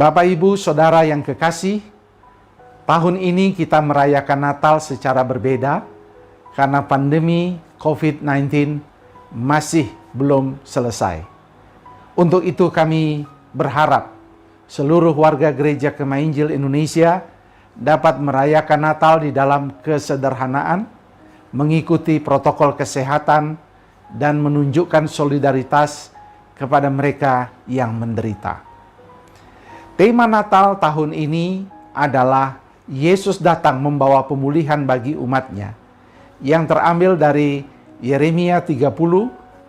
Bapak, Ibu, Saudara yang kekasih, tahun ini kita merayakan Natal secara berbeda karena pandemi COVID-19 masih belum selesai. Untuk itu kami berharap seluruh warga Gereja Kemah Injil Indonesia dapat merayakan Natal di dalam kesederhanaan, mengikuti protokol kesehatan, dan menunjukkan solidaritas kepada mereka yang menderita. Tema Natal tahun ini adalah Yesus datang membawa pemulihan bagi umatnya, yang terambil dari Yeremia 30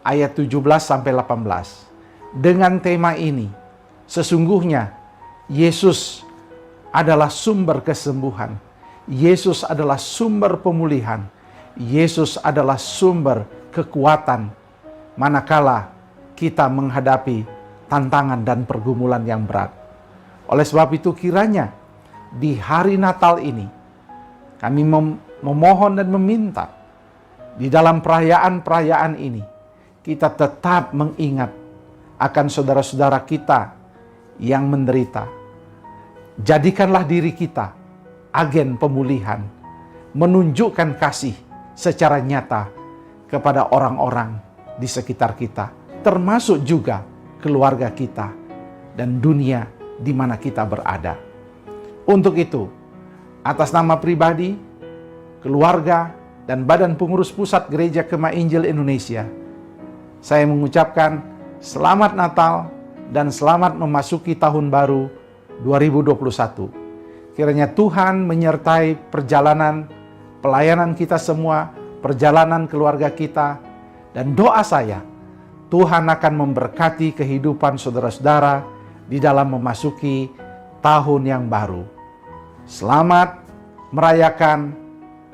ayat 17-18. Dengan tema ini, sesungguhnya Yesus adalah sumber kesembuhan, Yesus adalah sumber pemulihan, Yesus adalah sumber kekuatan manakala kita menghadapi tantangan dan pergumulan yang berat. Oleh sebab itu kiranya di hari Natal ini kami memohon dan meminta di dalam perayaan-perayaan ini kita tetap mengingat akan saudara-saudara kita yang menderita. Jadikanlah diri kita agen pemulihan, menunjukkan kasih secara nyata kepada orang-orang di sekitar kita, termasuk juga keluarga kita dan dunia di mana kita berada. Untuk itu, atas nama pribadi, keluarga, dan Badan Pengurus Pusat Gereja Kemah Injil Indonesia, saya mengucapkan selamat Natal dan selamat memasuki tahun baru 2021. Kiranya Tuhan menyertai perjalanan pelayanan kita semua, perjalanan keluarga kita, dan doa saya, Tuhan akan memberkati kehidupan saudara-saudara di dalam memasuki tahun yang baru. Selamat merayakan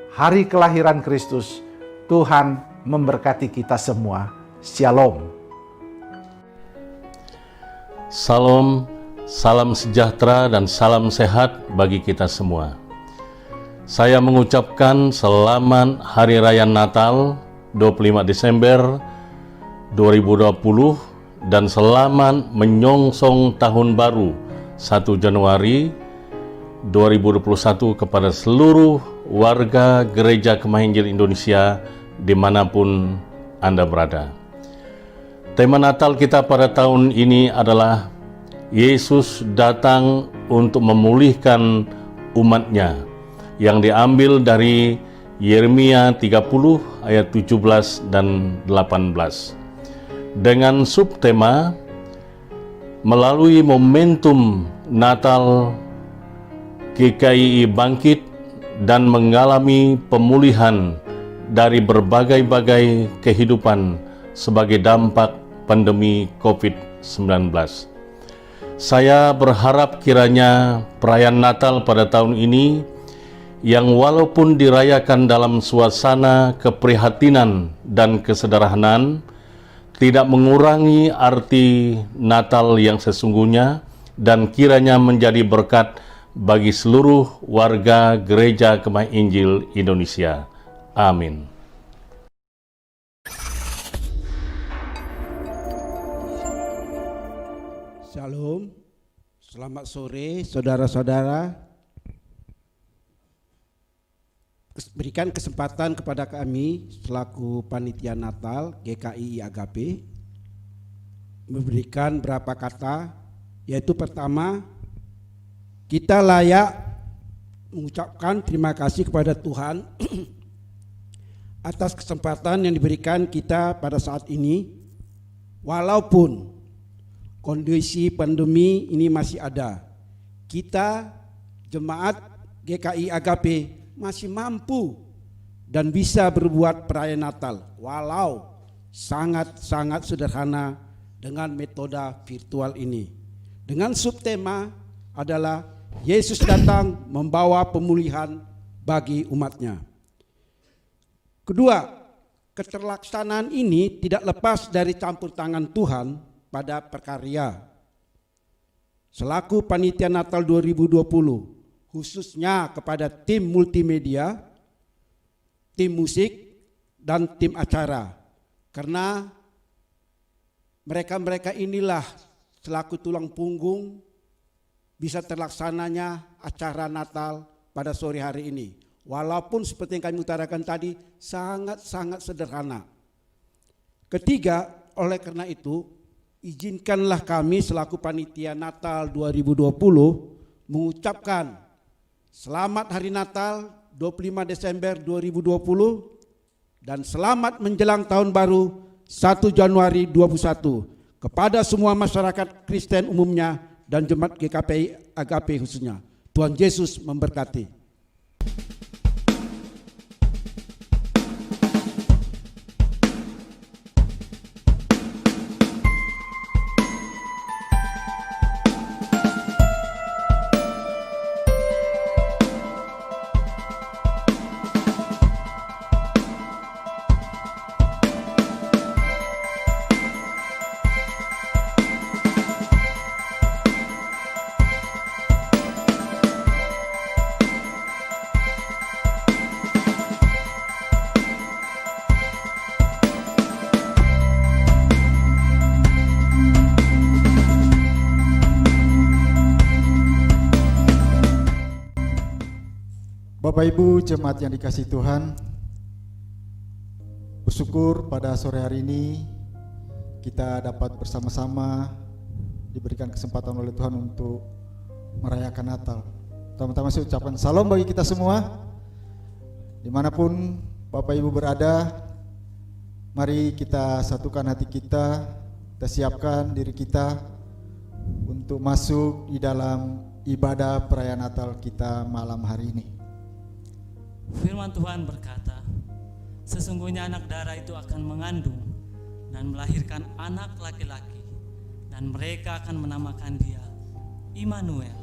hari kelahiran Kristus. Tuhan memberkati kita semua. Shalom. Salam, salam sejahtera dan salam sehat bagi kita semua. Saya mengucapkan selamat Hari Raya Natal 25 Desember 2020 dan selamat menyongsong Tahun Baru 1 Januari 2021 kepada seluruh warga Gereja Kemah Injil Indonesia dimanapun Anda berada. Tema Natal kita pada tahun ini adalah Yesus datang untuk memulihkan umatnya, yang diambil dari Yeremia 30 ayat 17 dan 18. Dengan subtema melalui momentum Natal, GKII bangkit dan mengalami pemulihan dari berbagai-bagai kehidupan sebagai dampak pandemi COVID-19. Saya berharap kiranya perayaan Natal pada tahun ini yang walaupun dirayakan dalam suasana keprihatinan dan kesederhanaan, tidak mengurangi arti Natal yang sesungguhnya dan kiranya menjadi berkat bagi seluruh warga Gereja Kemah Injil Indonesia. Amin. Shalom, selamat sore saudara-saudara. Berikan kesempatan kepada kami selaku panitia Natal GKII Agape memberikan beberapa kata, yaitu pertama, kita layak mengucapkan terima kasih kepada Tuhan atas kesempatan yang diberikan kita pada saat ini, walaupun kondisi pandemi ini masih ada. Kita jemaat GKII Agape masih mampu dan bisa berbuat perayaan Natal walau sangat-sangat sederhana dengan metode virtual ini. Dengan subtema adalah Yesus datang membawa pemulihan bagi umatnya. Kedua, keterlaksanaan ini tidak lepas dari campur tangan Tuhan pada perkarya. Selaku panitia Natal 2020, khususnya kepada tim multimedia, tim musik, dan tim acara. Karena mereka-mereka inilah selaku tulang punggung bisa terlaksananya acara Natal pada sore hari ini. Walaupun seperti yang kami utarakan tadi sangat-sangat sederhana. Ketiga, oleh karena itu, izinkanlah kami selaku panitia Natal 2020 mengucapkan selamat Hari Natal 25 Desember 2020 dan selamat menjelang tahun baru 1 Januari 2021 kepada semua masyarakat Kristen umumnya dan jemaat GKPI Agape khususnya. Tuhan Yesus memberkati. Bapak Ibu jemaat yang dikasihi Tuhan, bersyukur pada sore hari ini kita dapat bersama-sama diberikan kesempatan oleh Tuhan untuk merayakan Natal. Pertama-tama saya ucapkan salam bagi kita semua, dimanapun Bapak Ibu berada. Mari kita satukan hati kita siapkan diri kita untuk masuk di dalam ibadah perayaan Natal kita malam hari ini. Firman Tuhan berkata, sesungguhnya anak darah itu akan mengandung dan melahirkan anak laki-laki, dan mereka akan menamakan dia Immanuel.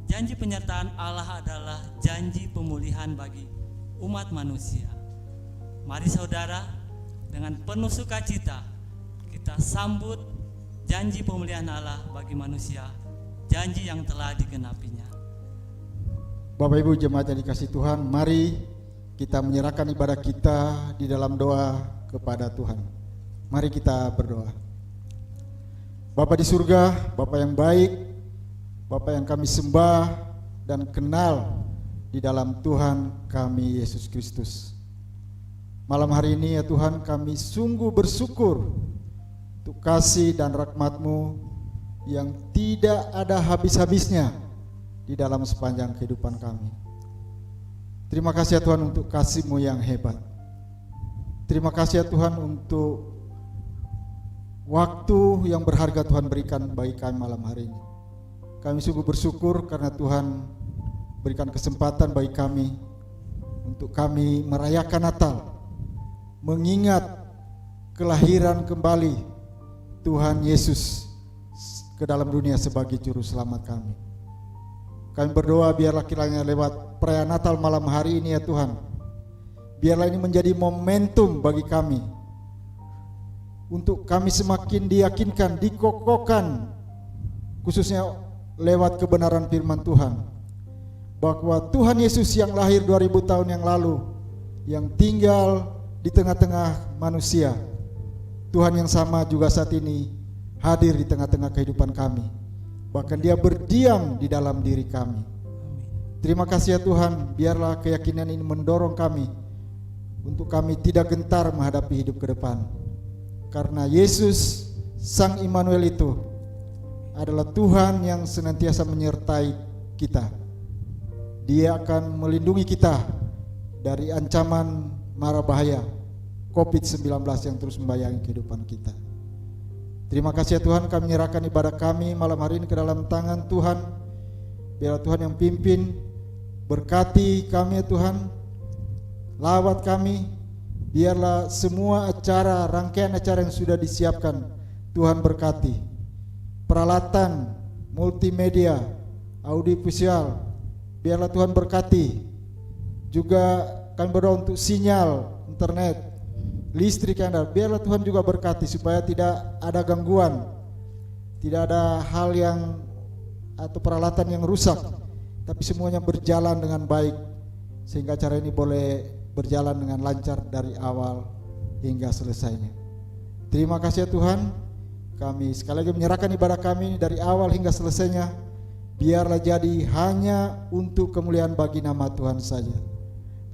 Janji penyertaan Allah adalah janji pemulihan bagi umat manusia. Mari saudara, dengan penuh sukacita kita sambut janji pemulihan Allah bagi manusia, janji yang telah digenapinya. Bapak Ibu jemaat yang dikasihi Tuhan, mari kita menyerahkan ibadah kita di dalam doa kepada Tuhan. Mari kita berdoa. Bapa di surga, Bapa yang baik, Bapa yang kami sembah dan kenal di dalam Tuhan kami Yesus Kristus. Malam hari ini ya Tuhan, kami sungguh bersyukur untuk kasih dan rahmat-Mu yang tidak ada habis-habisnya di dalam sepanjang kehidupan kami. Terima kasih ya Tuhan untuk kasih-Mu yang hebat. Terima kasih ya Tuhan untuk waktu yang berharga Tuhan berikan bagi kami malam hari ini. Kami sungguh bersyukur karena Tuhan berikan kesempatan bagi kami untuk kami merayakan Natal, mengingat kelahiran kembali Tuhan Yesus ke dalam dunia sebagai juru selamat kami. Kami berdoa biarlah kiranya lewat perayaan Natal malam hari ini ya Tuhan, biarlah ini menjadi momentum bagi kami untuk kami semakin diyakinkan, dikokohkan, khususnya lewat kebenaran firman Tuhan, bahwa Tuhan Yesus yang lahir 2000 tahun yang lalu, yang tinggal di tengah-tengah manusia, Tuhan yang sama juga saat ini hadir di tengah-tengah kehidupan kami. Bahkan dia berdiam di dalam diri kami. Terima kasih ya Tuhan, biarlah keyakinan ini mendorong kami untuk kami tidak gentar menghadapi hidup ke depan. Karena Yesus Sang Immanuel itu adalah Tuhan yang senantiasa menyertai kita. Dia akan melindungi kita dari ancaman mara bahaya COVID-19 yang terus membayangi kehidupan kita. Terima kasih ya Tuhan, kami menyerahkan ibadah kami malam hari ini ke dalam tangan Tuhan. Biarlah Tuhan yang pimpin, berkati kami ya Tuhan, lawat kami. Biarlah semua acara, rangkaian acara yang sudah disiapkan Tuhan berkati. Peralatan, multimedia, audiovisual, biarlah Tuhan berkati. Juga kami berdoa untuk sinyal internet, listrik yang ada, biarlah Tuhan juga berkati supaya tidak ada gangguan, tidak ada hal yang atau peralatan yang rusak, tapi semuanya berjalan dengan baik sehingga acara ini boleh berjalan dengan lancar dari awal hingga selesainya. Terima kasih ya Tuhan, kami sekali lagi menyerahkan ibadah kami dari awal hingga selesainya biarlah jadi hanya untuk kemuliaan bagi nama Tuhan saja.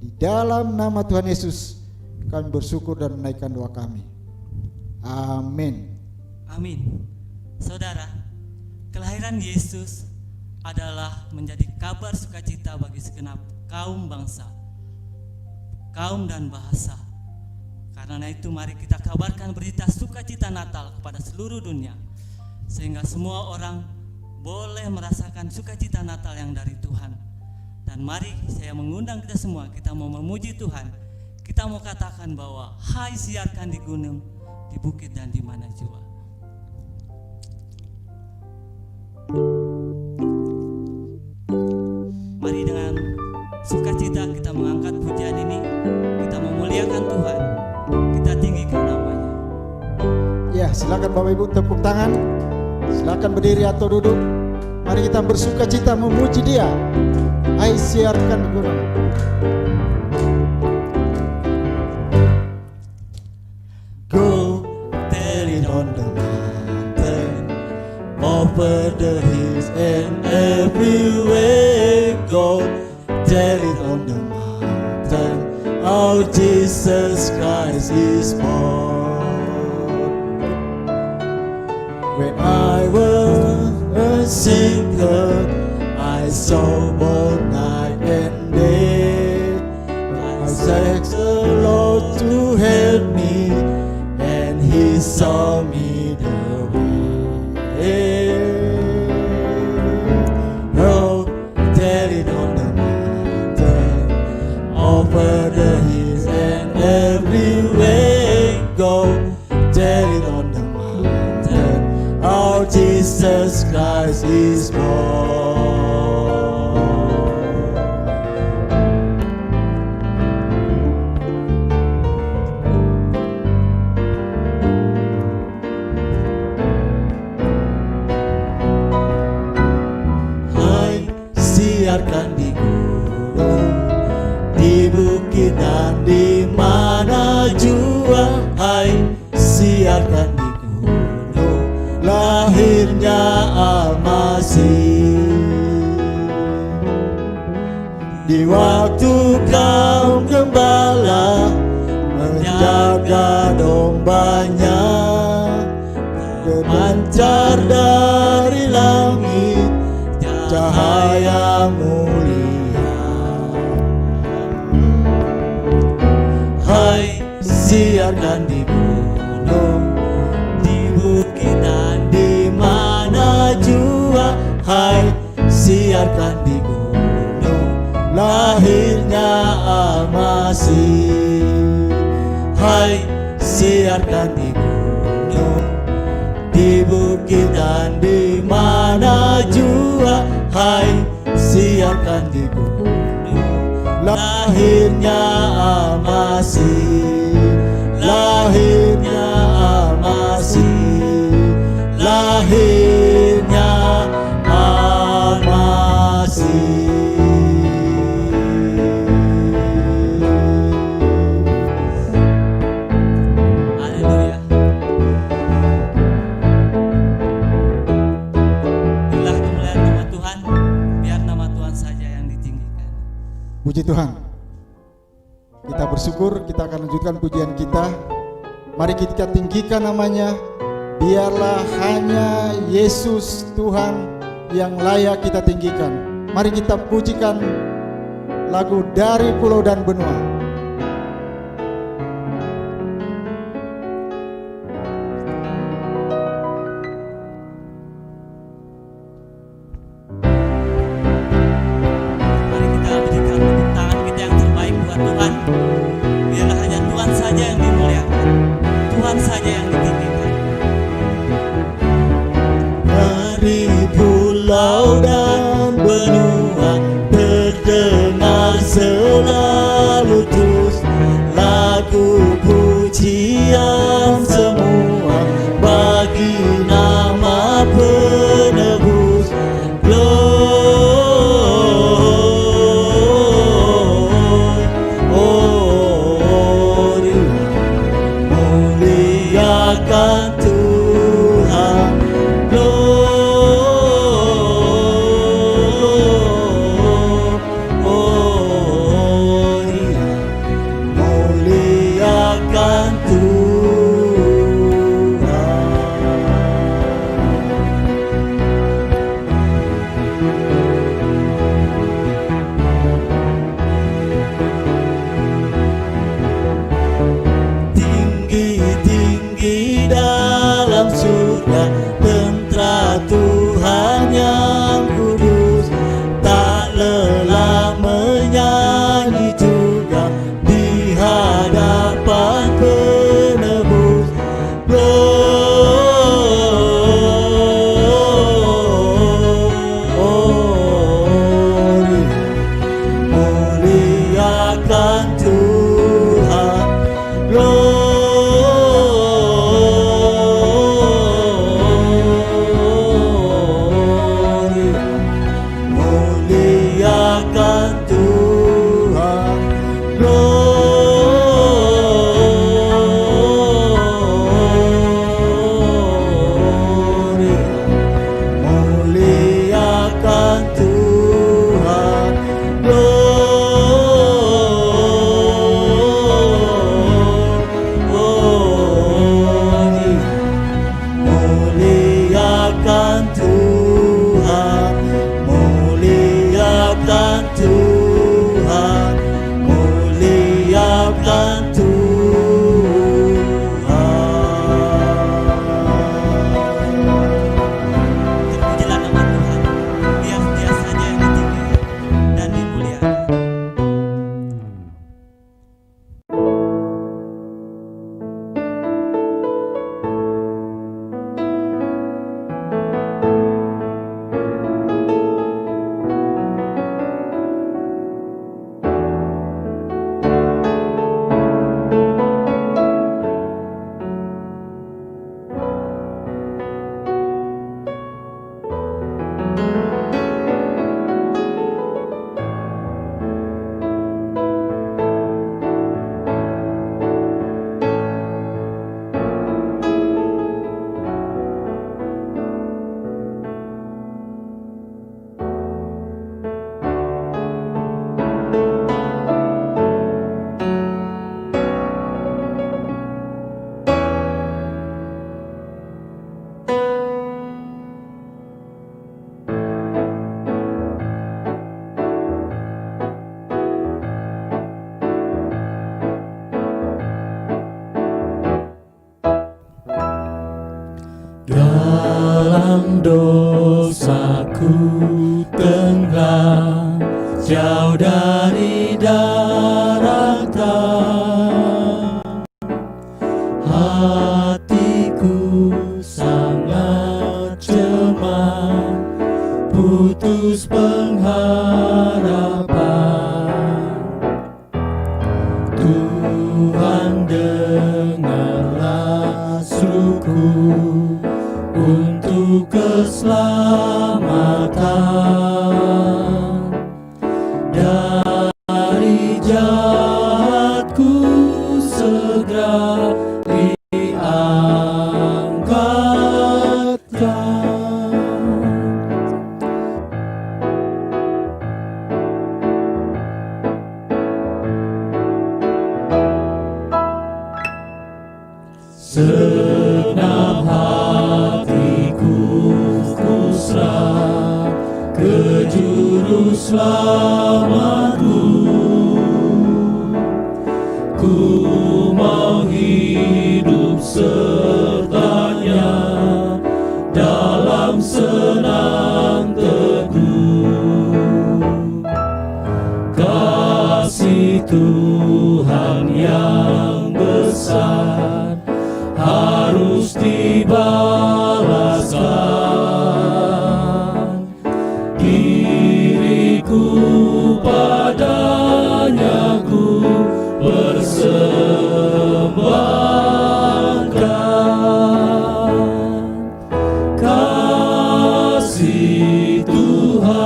Di dalam nama Tuhan Yesus kami bersyukur dan menaikkan doa kami. Amin. Amin. Saudara, kelahiran Yesus adalah menjadi kabar sukacita bagi segenap kaum bangsa, kaum dan bahasa. Karena itu mari kita kabarkan berita sukacita Natal kepada seluruh dunia, sehingga semua orang boleh merasakan sukacita Natal yang dari Tuhan. Dan mari saya mengundang kita semua, kita mau memuji Tuhan. Kita mau katakan bahwa hai siarkan di gunung, di bukit dan di mana jua. Mari dengan sukacita kita mengangkat pujian ini, kita memuliakan Tuhan, kita tinggikan namanya. Ya, silakan Bapak Ibu tepuk tangan. Silakan berdiri atau duduk. Mari kita bersukacita memuji Dia. Hai siarkan di gunung. Go, tell it on the mountain, over the hills and everywhere. Go, tell it on the mountain, how Jesus Christ is born. When I was a sinner, I saw both night and day. I asked the Lord to help me, and He saw me the way. Oh, tell it on the mountain, over the hills and everywhere. Go, tell it on the mountain, how Jesus Christ is born. Siarkan di gunung, di bukit dan di mana jua. Hai, siarkan di gunung, lahirnya Al-Masih. Di waktu kaum gembala menjaga dombanya, terpancar dari langit cahaya mulia. Hai, siarkan di gunung, di bukit dan di mana jua. Hai, siarkan di gunung, lahirnya Al-Masih. Hai, siarkan di gunung, di bukit dan di mana jua. Hai, siarkan di gunung, lahirnya Al-Masih. Lahirnya Al-Masih, lahirnya Al-Masih. Haleluya. Inilah kemuliaan nama Tuhan, biar nama Tuhan saja yang ditinggikan. Puji Tuhan. Kita bersyukur, kita akan lanjutkan pujian kita. Mari kita tinggikan namanya. Biarlah hanya Yesus Tuhan yang layak kita tinggikan. Mari kita pujikan lagu dari pulau dan benua. Mari kita berikan tepuk tangan kita yang terbaik buat Tuhan. Biarlah hanya Tuhan saja yang dimuliakan, Tuhan saja yang ditinggikan. Dari pulau dan benua terdengar selalu terus lagu pujian semua bagi nama penebus. Glory, muliakan Tuhan. Glory, juga tentara Tuhan yang kudus, tak lelah menyanyi juga di hadapan penebus. Glory, muliakan Tuhan. Glory, muliakan Tuhan. Glory, muliakan Tuhan. Glory, muliakan Tuhan. Muliakan Tuhan. Muliakan Tuhan. Terpujilah nama Tuhan, biar Dia saja yang ditinggikan dan dimuliakan. Dalam dosaku tenggelam jauh dari daratan, hatiku sangat cemas, putus pengharapan. Tuhan dengarlah seruku untuk keselamatan, dari jahatku segera diangkatkan. Segenap hatiku kusrah ke juru selamatku. Ku mau hidup sertanya dalam senang teduh. Kasih Tuhan yang besar harus dibalaskan. Diriku padanya ku persembahkan. Kasih Tuhan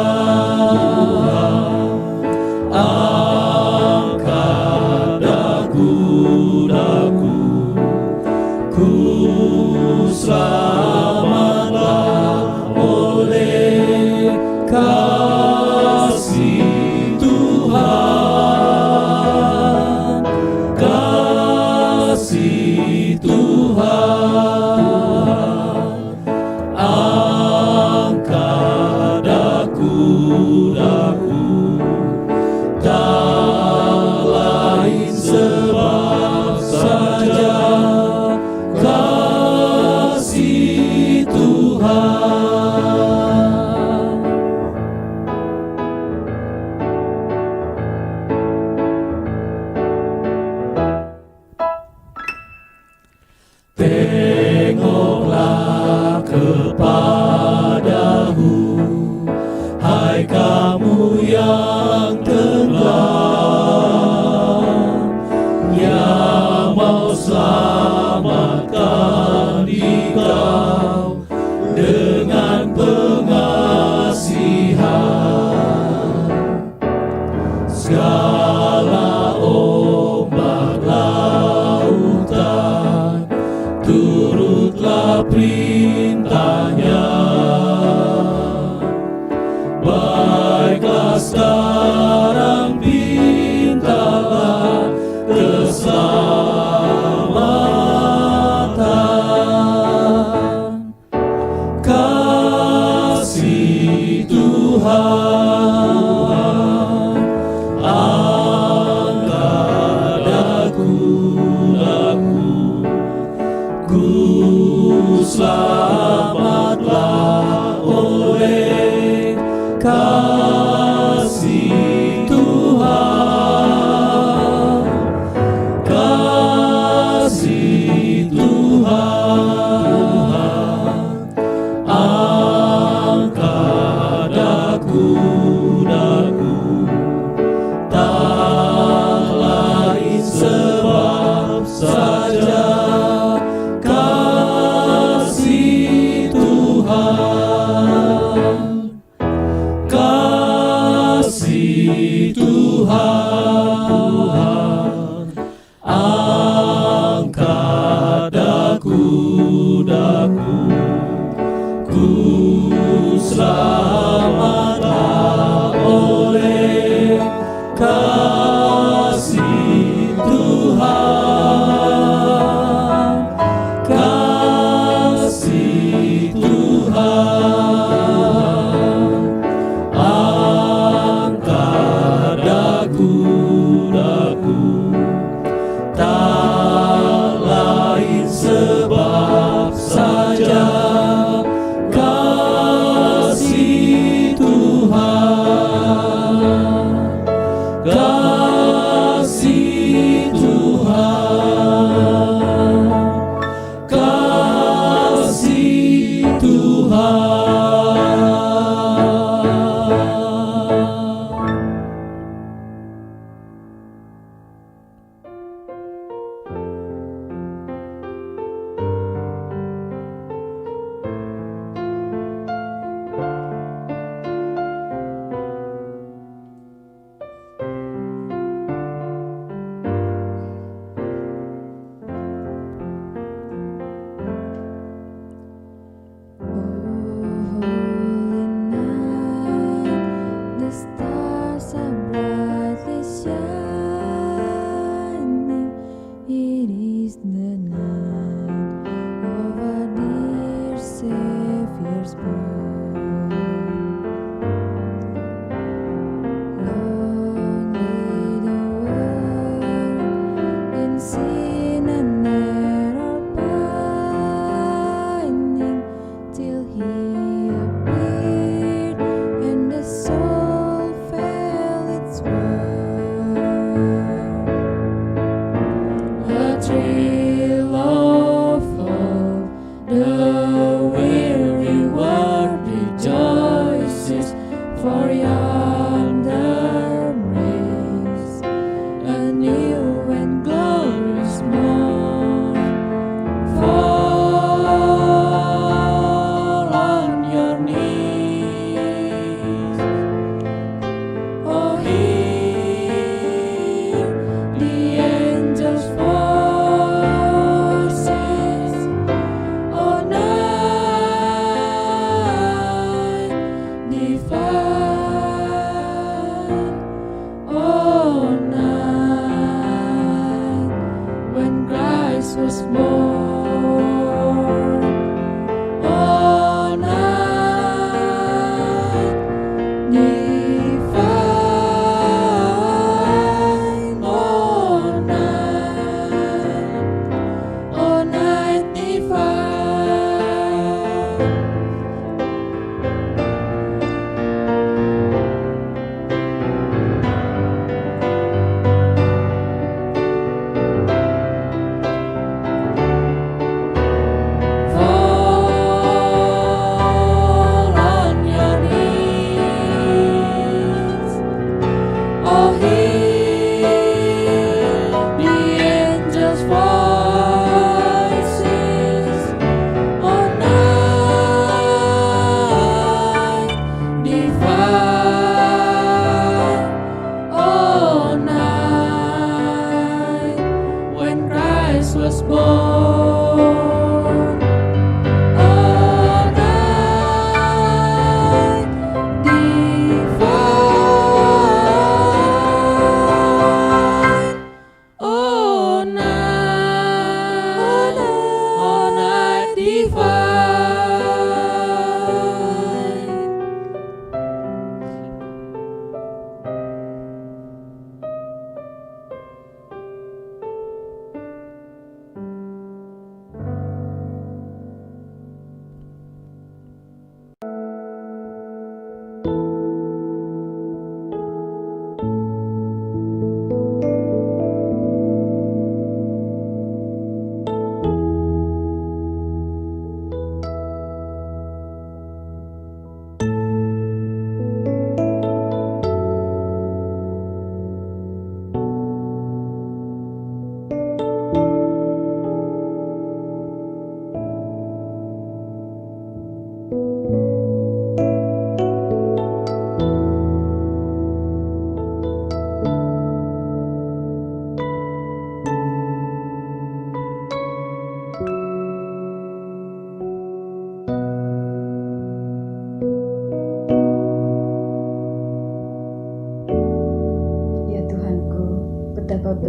angkat dagu-dagu, ku selamatlah oleh kasih Tuhan. Kasih Tuhan angkat dagu-dagu, tak lain sebab saja kasih Kau dengan pengasihan. Segala ombak lautan turutlah perintahnya. Baiklah sekarang pintalah keselamatan. Kasih Tuhan angkat dagu-dagu, ku selamatlah oleh kasih Tuhan. Kasih Tuhan angkat dagu-dagu, tak lain sebab saja kasih Tuhan. Kasih Tuhan angkat dagu-dagu, ku selamatlah oleh kasih Tuhan. Kasih Tuhan angkat dagu-dagu, tak lain sebab saja kasih Tuhan.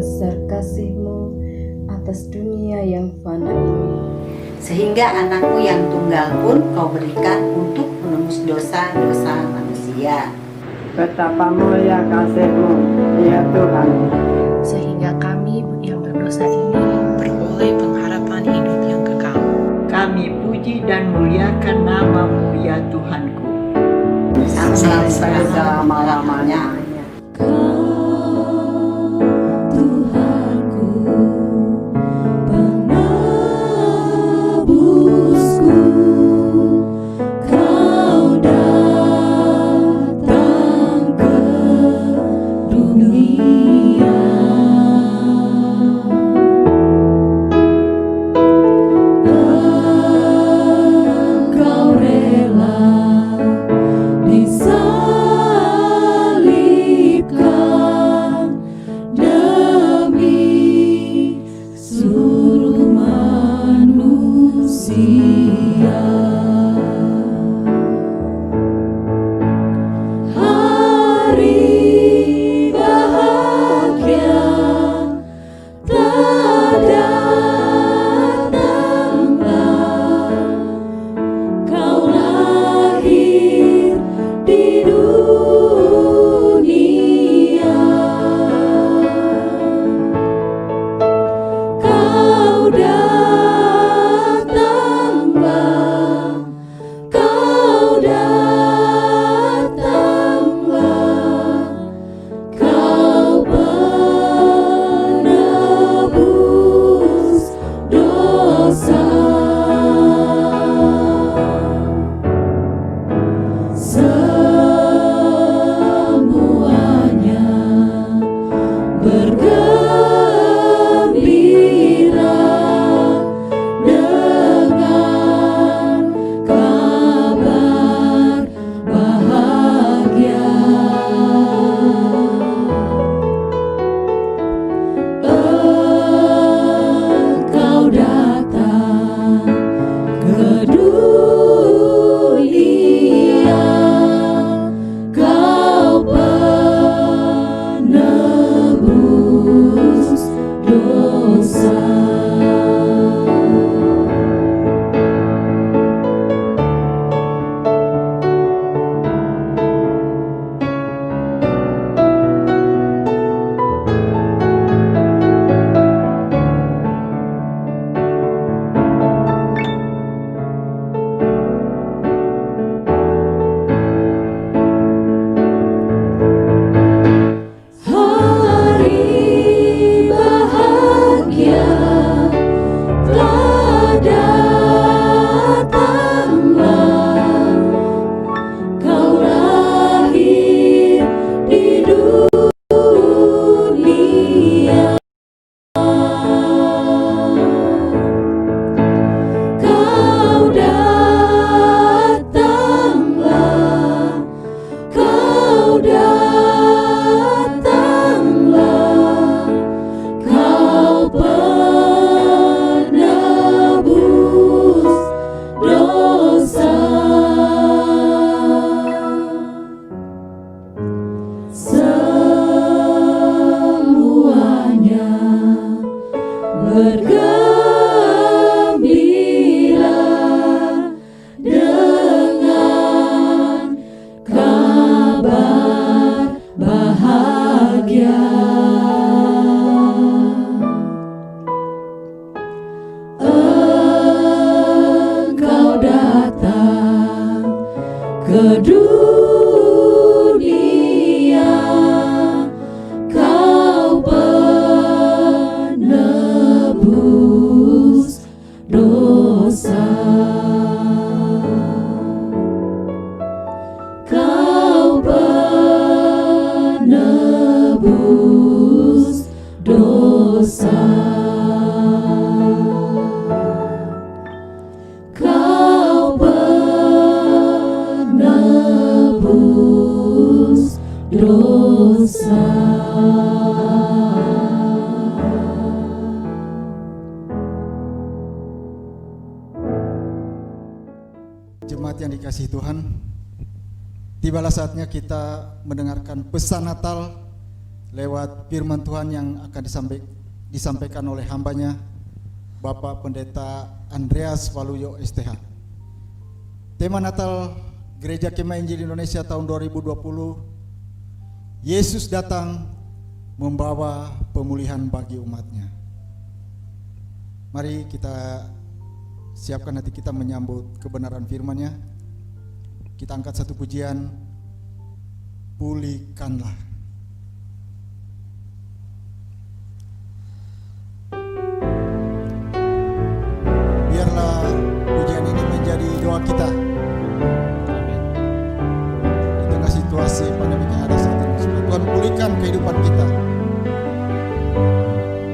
besar kasih-Mu atas dunia yang fana ini. Sehingga anakmu yang tunggal pun Kau berikan untuk menembus dosa-dosa manusia. Betapa mulia kasih-Mu, ya Tuhan. Sehingga kami yang berdosa ini beroleh pengharapan hidup yang kekal. Kami puji dan muliakan nama-Mu, ya Tuhanku. Sampai selama-lamanya. Jemaat yang dikasihi Tuhan, tibalah saatnya kita mendengarkan pesan Natal lewat firman Tuhan yang akan disampaikan oleh hambanya Bapak Pendeta Andreas Waluyo STH. Tema Natal Gereja Kemah Injil Indonesia tahun 2020, Yesus datang membawa pemulihan bagi umatnya. Mari kita siapkan hati kita menyambut kebenaran firman-Nya. Kita angkat satu pujian, pulihkanlah. Biarlah pujian ini menjadi doa kita di tengah situasi pandemi yang ada saat ini. Supaya Tuhan pulihkan kehidupan kita,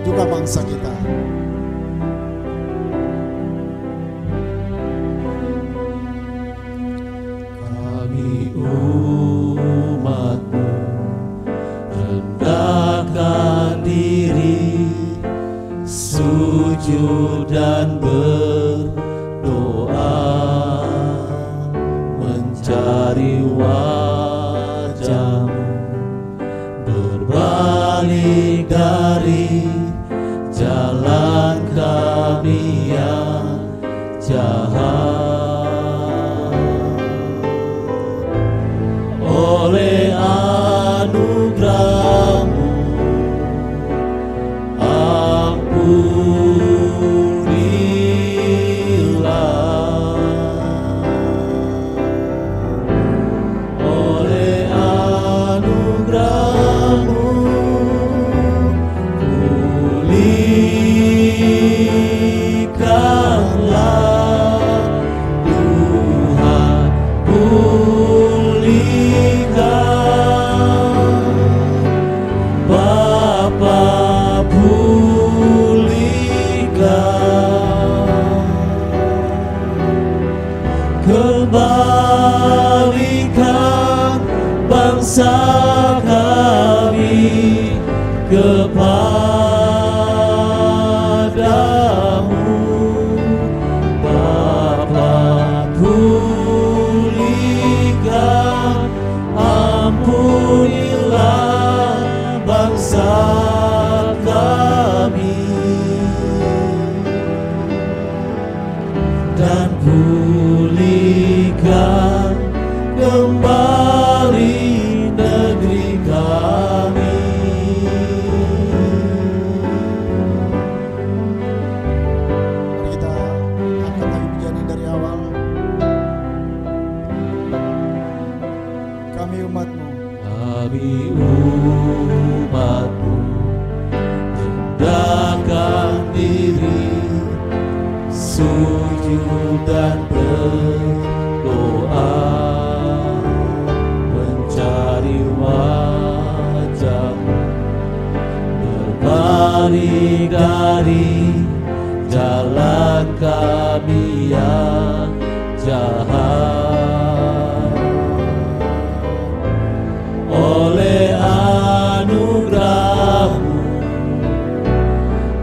juga bangsa kita. Kami umat-Mu rendahkan diri, sujud dan berdoa, mencari wajah-Mu, berbalik dari jalan kami yang jahat. Oleh anugerah-Mu ampunilah. Oleh anugerah-Mu pulihkanlah Tuhan, Bapa, pulihkan, kembalikan bangsa kami kepadamu. Bapa, pulihkan, ampunilah bangsa kami, dan pulihkan kembali negeri kami. Mari kita angkat lagi pujian ini dari awal. Kami umat-Mu, Kami umat-Mu rendahkan diri, sujud dan berdoa, mencari wajah-Mu, berbalik dari jalan kami yang jahat. Oleh anugerah-Mu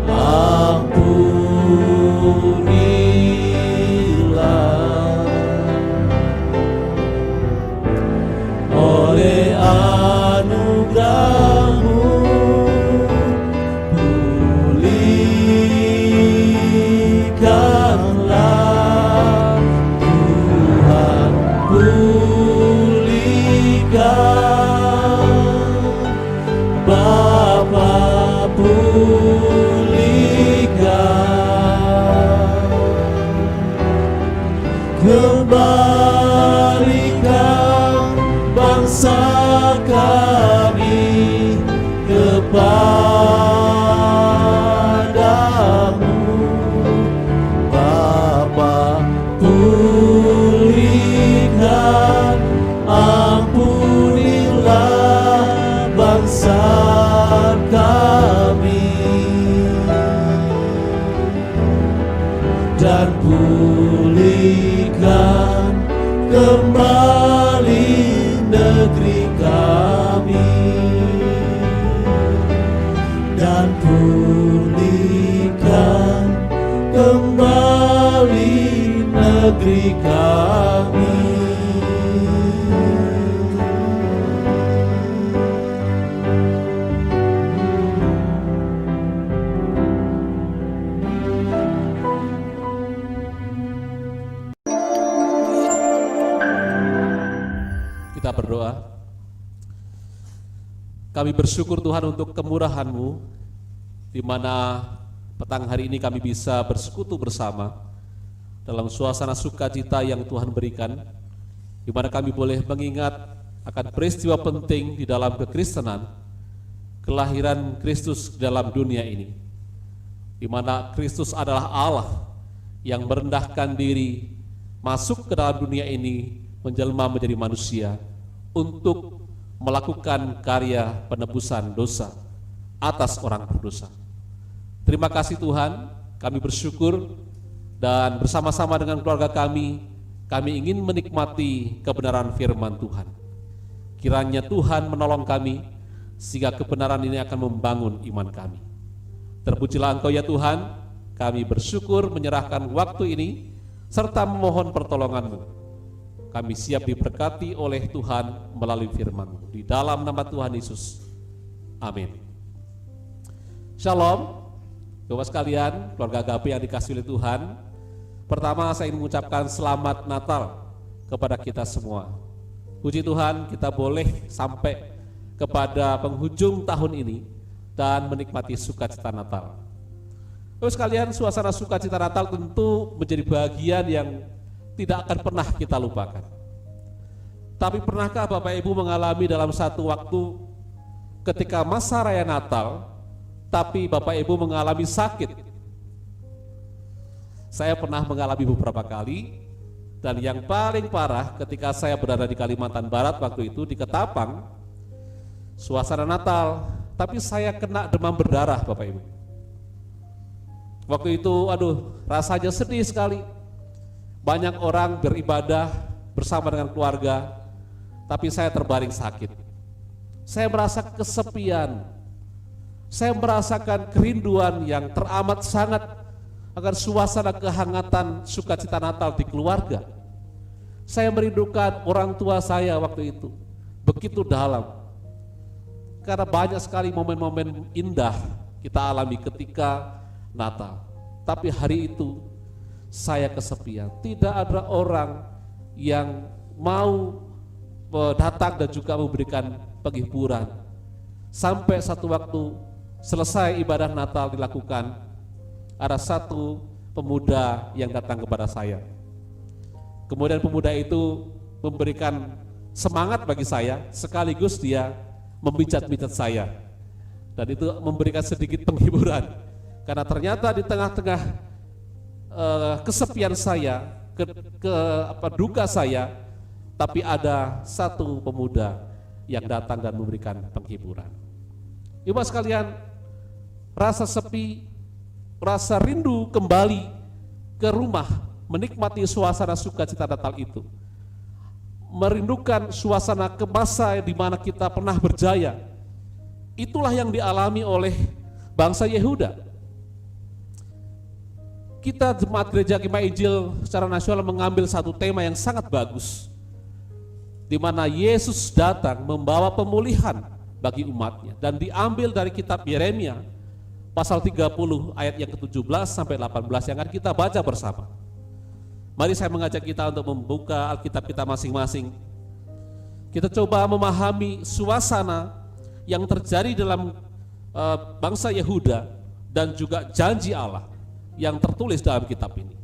ampunilah. Oleh anugerah-Mu pulihkanlah Tuhan, pulihkan, Bapa, pulihkan, kembalikan bangsa kami kepadamu. Bapa, pulihkan, ampunilah bangsa kami, dan pulihkan kembali negeri kami, dan pulihkan kembali negeri kami. Kita berdoa. Kami bersyukur Tuhan untuk kemurahan-Mu, di mana petang hari ini kami bisa bersekutu bersama dalam suasana sukacita yang Tuhan berikan, di mana kami boleh mengingat akan peristiwa penting di dalam kekristenan, kelahiran Kristus dalam dunia ini, di mana Kristus adalah Allah yang merendahkan diri, masuk ke dalam dunia ini, menjelma menjadi manusia untuk melakukan karya penebusan dosa atas orang berdosa. Terima kasih Tuhan, kami bersyukur dan bersama-sama dengan keluarga kami ingin menikmati kebenaran firman Tuhan. Kiranya Tuhan menolong kami sehingga kebenaran ini akan membangun iman kami. Terpujilah Engkau ya Tuhan, kami bersyukur menyerahkan waktu ini serta memohon pertolongan-Mu. Kami siap diberkati oleh Tuhan melalui firman-Mu. Di dalam nama Tuhan Yesus. Amin. Shalom, Bapak sekalian, keluarga Agape yang dikasihi oleh Tuhan. Pertama saya ingin mengucapkan selamat Natal kepada kita semua. Puji Tuhan, kita boleh sampai kepada penghujung tahun ini dan menikmati sukacita Natal. Bapak sekalian, suasana sukacita Natal tentu menjadi bagian yang tidak akan pernah kita lupakan. Tapi pernahkah Bapak Ibu mengalami dalam satu waktu ketika masa raya Natal, tapi Bapak Ibu mengalami sakit? Saya pernah mengalami beberapa kali, dan yang paling parah ketika saya berada di Kalimantan Barat waktu itu di Ketapang, suasana Natal, tapi saya kena demam berdarah Bapak Ibu. Waktu itu rasanya sedih sekali. Banyak orang beribadah bersama dengan keluarga, tapi saya terbaring sakit. Saya merasa kesepian. Saya merasakan kerinduan yang teramat sangat agar suasana kehangatan sukacita Natal di keluarga. Saya merindukan orang tua saya waktu itu, begitu dalam. Karena banyak sekali momen-momen indah kita alami ketika Natal. Tapi hari itu saya kesepian, tidak ada orang yang mau datang dan juga memberikan penghiburan. Sampai satu waktu selesai ibadah Natal dilakukan, ada satu pemuda yang datang kepada saya. Kemudian pemuda itu memberikan semangat bagi saya, sekaligus dia membijat-bijat saya. Dan itu memberikan sedikit penghiburan, karena ternyata di tengah-tengah kesepian saya, duka saya, tapi ada satu pemuda yang datang dan memberikan penghiburan. Ibu sekalian, rasa sepi, rasa rindu kembali ke rumah, menikmati suasana sukacita Natal itu, merindukan suasana ke masa di mana kita pernah berjaya. Itulah yang dialami oleh bangsa Yehuda. Kita Jemaat Gereja Kemah Injil secara nasional mengambil satu tema yang sangat bagus, di mana Yesus datang membawa pemulihan bagi umatnya, dan diambil dari kitab Yeremia pasal 30 ayat yang ke-17 sampai 18 yang akan kita baca bersama. Mari saya mengajak kita untuk membuka Alkitab kita masing-masing. Kita coba memahami suasana yang terjadi dalam bangsa Yehuda dan juga janji Allah yang tertulis dalam kitab ini.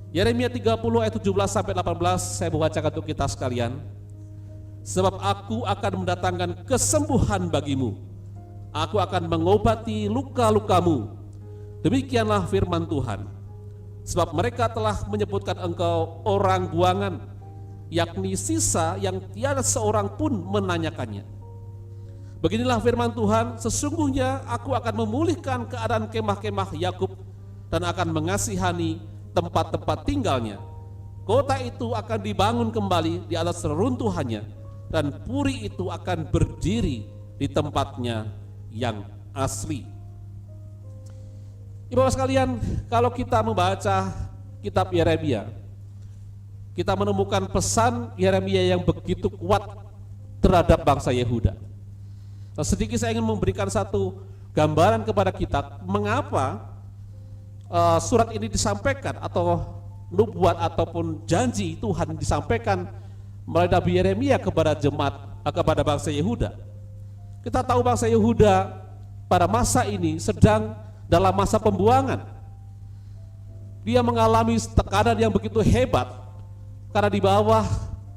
Yeremia 30 ayat 17 sampai 18 saya bacakan untuk kita sekalian. Sebab aku akan mendatangkan kesembuhan bagimu, aku akan mengobati luka-lukamu. Demikianlah firman Tuhan. Sebab mereka telah menyebutkan engkau orang buangan, yakni sisa yang tiada seorang pun menanyakannya. Beginilah firman Tuhan, sesungguhnya aku akan memulihkan keadaan kemah-kemah Yakub dan akan mengasihani tempat-tempat tinggalnya. Kota itu akan dibangun kembali di atas reruntuhannya, dan puri itu akan berdiri di tempatnya yang asli. Ibu-ibu sekalian, kalau kita membaca kitab Yeremia, kita menemukan pesan Yeremia yang begitu kuat terhadap bangsa Yehuda. Nah, sedikit saya ingin memberikan satu gambaran kepada kita mengapa surat ini disampaikan, atau nubuat ataupun janji Tuhan disampaikan melalui Nabi Yeremia kepada kepada bangsa Yehuda. Kita tahu bangsa Yehuda pada masa ini sedang dalam masa pembuangan. Dia mengalami tekanan yang begitu hebat karena di bawah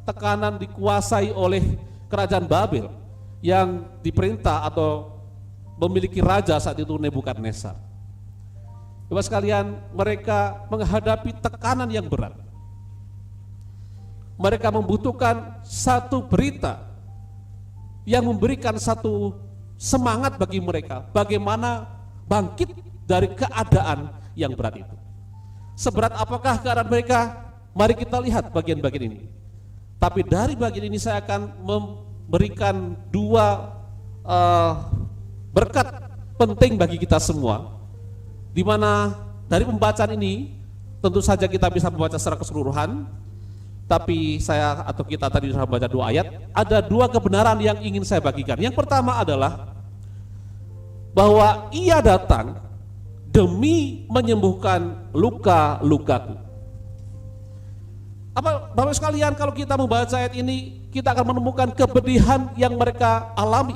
tekanan dikuasai oleh kerajaan Babel yang diperintah atau memiliki raja saat itu Nebukadnezar. Bapak sekalian, mereka menghadapi tekanan yang berat. Mereka membutuhkan satu berita yang memberikan satu semangat bagi mereka bagaimana bangkit dari keadaan yang berat itu. Seberat apakah keadaan mereka? Mari kita lihat bagian-bagian ini. Tapi dari bagian ini saya akan memberikan dua berkat penting bagi kita semua, di mana dari pembacaan ini tentu saja kita bisa membaca secara keseluruhan, tapi saya atau kita tadi sudah membaca 2 ayat. Ada 2 kebenaran yang ingin saya bagikan. Yang pertama adalah bahwa Ia datang demi menyembuhkan luka-lukaku. Bapak sekalian, kalau kita membaca ayat ini, kita akan menemukan kepedihan yang mereka alami,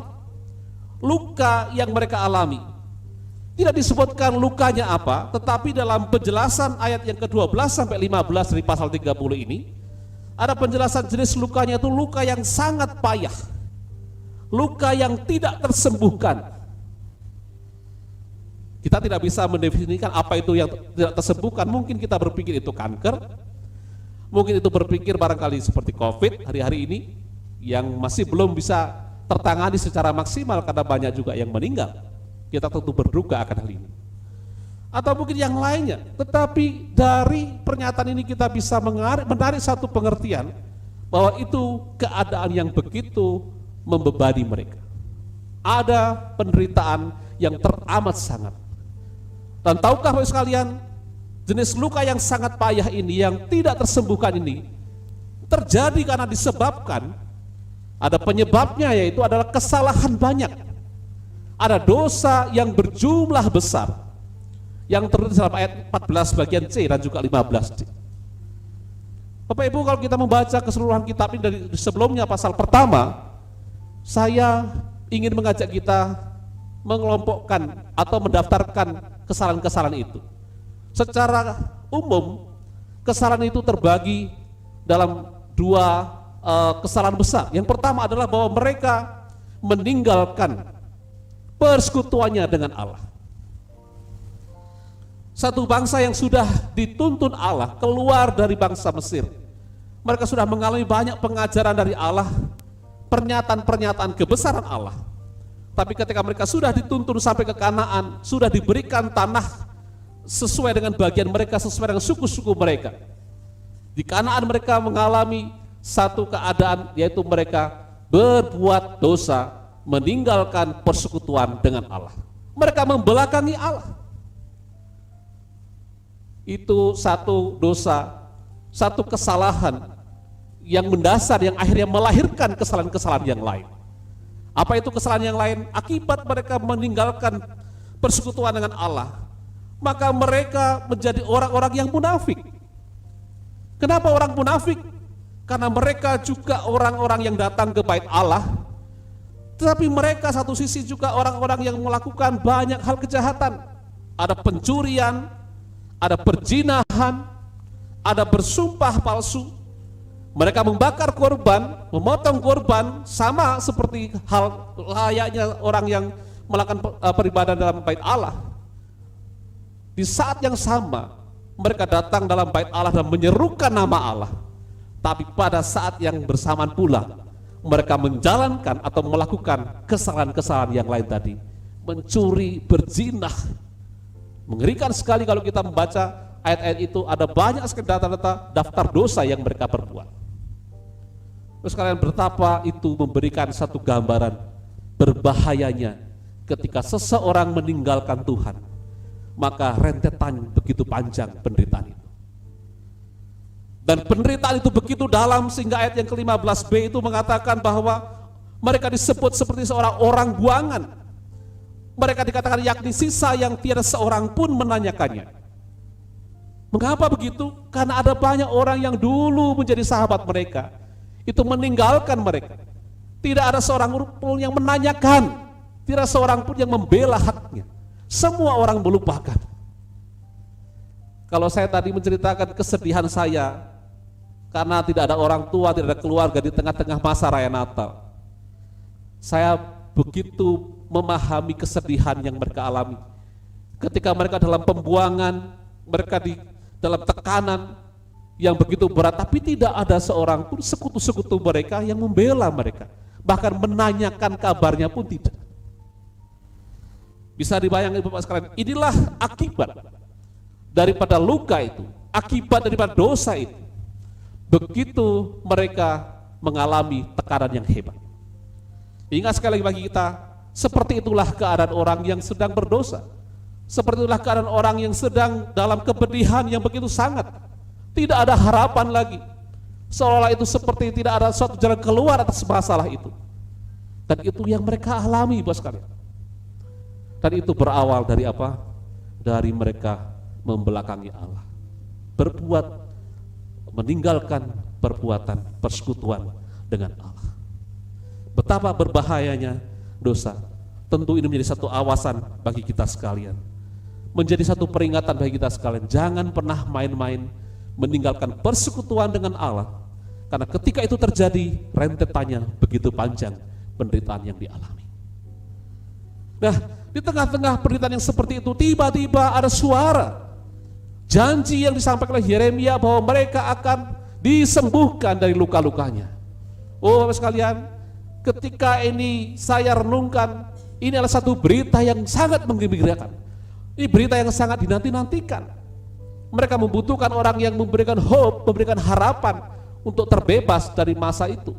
luka yang mereka alami. Tidak disebutkan lukanya apa, tetapi dalam penjelasan ayat yang ke-12 sampai 15 dari pasal 30 ini, ada penjelasan jenis lukanya itu luka yang sangat payah, luka yang tidak tersembuhkan. Kita tidak bisa mendefinisikan apa itu yang tidak tersembuhkan. Mungkin kita berpikir itu kanker, mungkin itu berpikir barangkali seperti COVID hari-hari ini yang masih belum bisa tertangani secara maksimal karena banyak juga yang meninggal. Kita tentu berduka akan hal ini. Atau mungkin yang lainnya. Tetapi dari pernyataan ini kita bisa menarik satu pengertian bahwa itu keadaan yang begitu membebani mereka. Ada penderitaan yang teramat sangat. Dan tahukah Bapak sekalian, jenis luka yang sangat payah ini yang tidak tersembuhkan ini terjadi karena disebabkan ada penyebabnya, yaitu adalah kesalahan banyak. Ada dosa yang berjumlah besar yang tertulis dalam ayat 14 bagian C dan juga 15 C. Bapak Ibu, kalau kita membaca keseluruhan kitab ini dari sebelumnya pasal pertama, saya ingin mengajak kita mengelompokkan atau mendaftarkan kesalahan-kesalahan itu. Secara umum, kesalahan itu terbagi dalam 2 kesalahan besar. Yang pertama adalah bahwa mereka meninggalkan persekutuannya dengan Allah. Satu bangsa yang sudah dituntun Allah keluar dari bangsa Mesir. Mereka sudah mengalami banyak pengajaran dari Allah, pernyataan-pernyataan kebesaran Allah. Tapi ketika mereka sudah dituntun sampai ke Kanaan, sudah diberikan tanah sesuai dengan bagian mereka, sesuai dengan suku-suku mereka. Di Kanaan mereka mengalami satu keadaan, yaitu mereka berbuat dosa, meninggalkan persekutuan dengan Allah. Mereka membelakangi Allah. Itu satu dosa, satu kesalahan yang mendasar, yang akhirnya melahirkan kesalahan-kesalahan yang lain. Apa itu kesalahan yang lain? Akibat mereka meninggalkan persekutuan dengan Allah, maka mereka menjadi orang-orang yang munafik. Kenapa orang munafik? Karena mereka juga orang-orang yang datang ke bait Allah, tetapi mereka satu sisi juga orang-orang yang melakukan banyak hal kejahatan. Ada pencurian, ada perzinahan, ada bersumpah palsu. Mereka membakar korban, memotong korban, sama seperti hal layaknya orang yang melakukan peribadahan dalam bait Allah. Di saat yang sama, mereka datang dalam bait Allah dan menyerukan nama Allah. Tapi pada saat yang bersamaan pula, mereka menjalankan atau melakukan kesalahan-kesalahan yang lain tadi. Mencuri, berzinah. Mengerikan sekali kalau kita membaca ayat-ayat itu, ada banyak sekali data-data daftar dosa yang mereka perbuat. Terus kalian, betapa itu memberikan satu gambaran berbahayanya ketika seseorang meninggalkan Tuhan, maka rentetan begitu panjang penderitaan itu. Dan penderitaan itu begitu dalam sehingga ayat yang ke-15b itu mengatakan bahwa mereka disebut seperti seorang orang buangan. Mereka dikatakan yakni sisa yang tiada seorang pun menanyakannya. Mengapa begitu? Karena ada banyak orang yang dulu menjadi sahabat mereka, itu meninggalkan mereka. Tidak ada seorang pun yang menanyakan, tidak seorang pun yang membela haknya. Semua orang melupakan. Kalau saya tadi menceritakan kesedihan saya karena tidak ada orang tua, tidak ada keluarga di tengah-tengah masa raya Natal, saya begitu memahami kesedihan yang mereka alami. Ketika mereka dalam pembuangan, mereka di dalam tekanan yang begitu berat, tapi tidak ada seorang pun sekutu-sekutu mereka yang membela mereka, bahkan menanyakan kabarnya pun tidak. Bisa dibayangkan Bapak sekalian, inilah akibat daripada luka itu, akibat daripada dosa itu. Begitu mereka mengalami tekanan yang hebat. Ingat sekali lagi bagi kita, seperti itulah keadaan orang yang sedang berdosa. Seperti itulah keadaan orang yang sedang dalam kepedihan yang begitu sangat. Tidak ada harapan lagi. Seolah-olah itu seperti tidak ada suatu jalan keluar atas masalah itu. Dan itu yang mereka alami, Bapak sekalian. Dan itu berawal dari apa? Dari mereka membelakangi Allah. Berbuat, meninggalkan perbuatan persekutuan dengan Allah. Betapa berbahayanya dosa. Tentu ini menjadi satu awasan bagi kita sekalian. Menjadi satu peringatan bagi kita sekalian. Jangan pernah main-main meninggalkan persekutuan dengan Allah. Karena ketika itu terjadi, rentetannya begitu panjang penderitaan yang dialami. Nah, di tengah-tengah penderitaan yang seperti itu, tiba-tiba ada suara janji yang disampaikan oleh Yeremia bahwa mereka akan disembuhkan dari luka-lukanya. Oh Bapak sekalian, ketika ini saya renungkan, ini adalah satu berita yang sangat menggembirakan. Ini berita yang sangat dinanti-nantikan. Mereka membutuhkan orang yang memberikan hope, memberikan harapan untuk terbebas dari masa itu,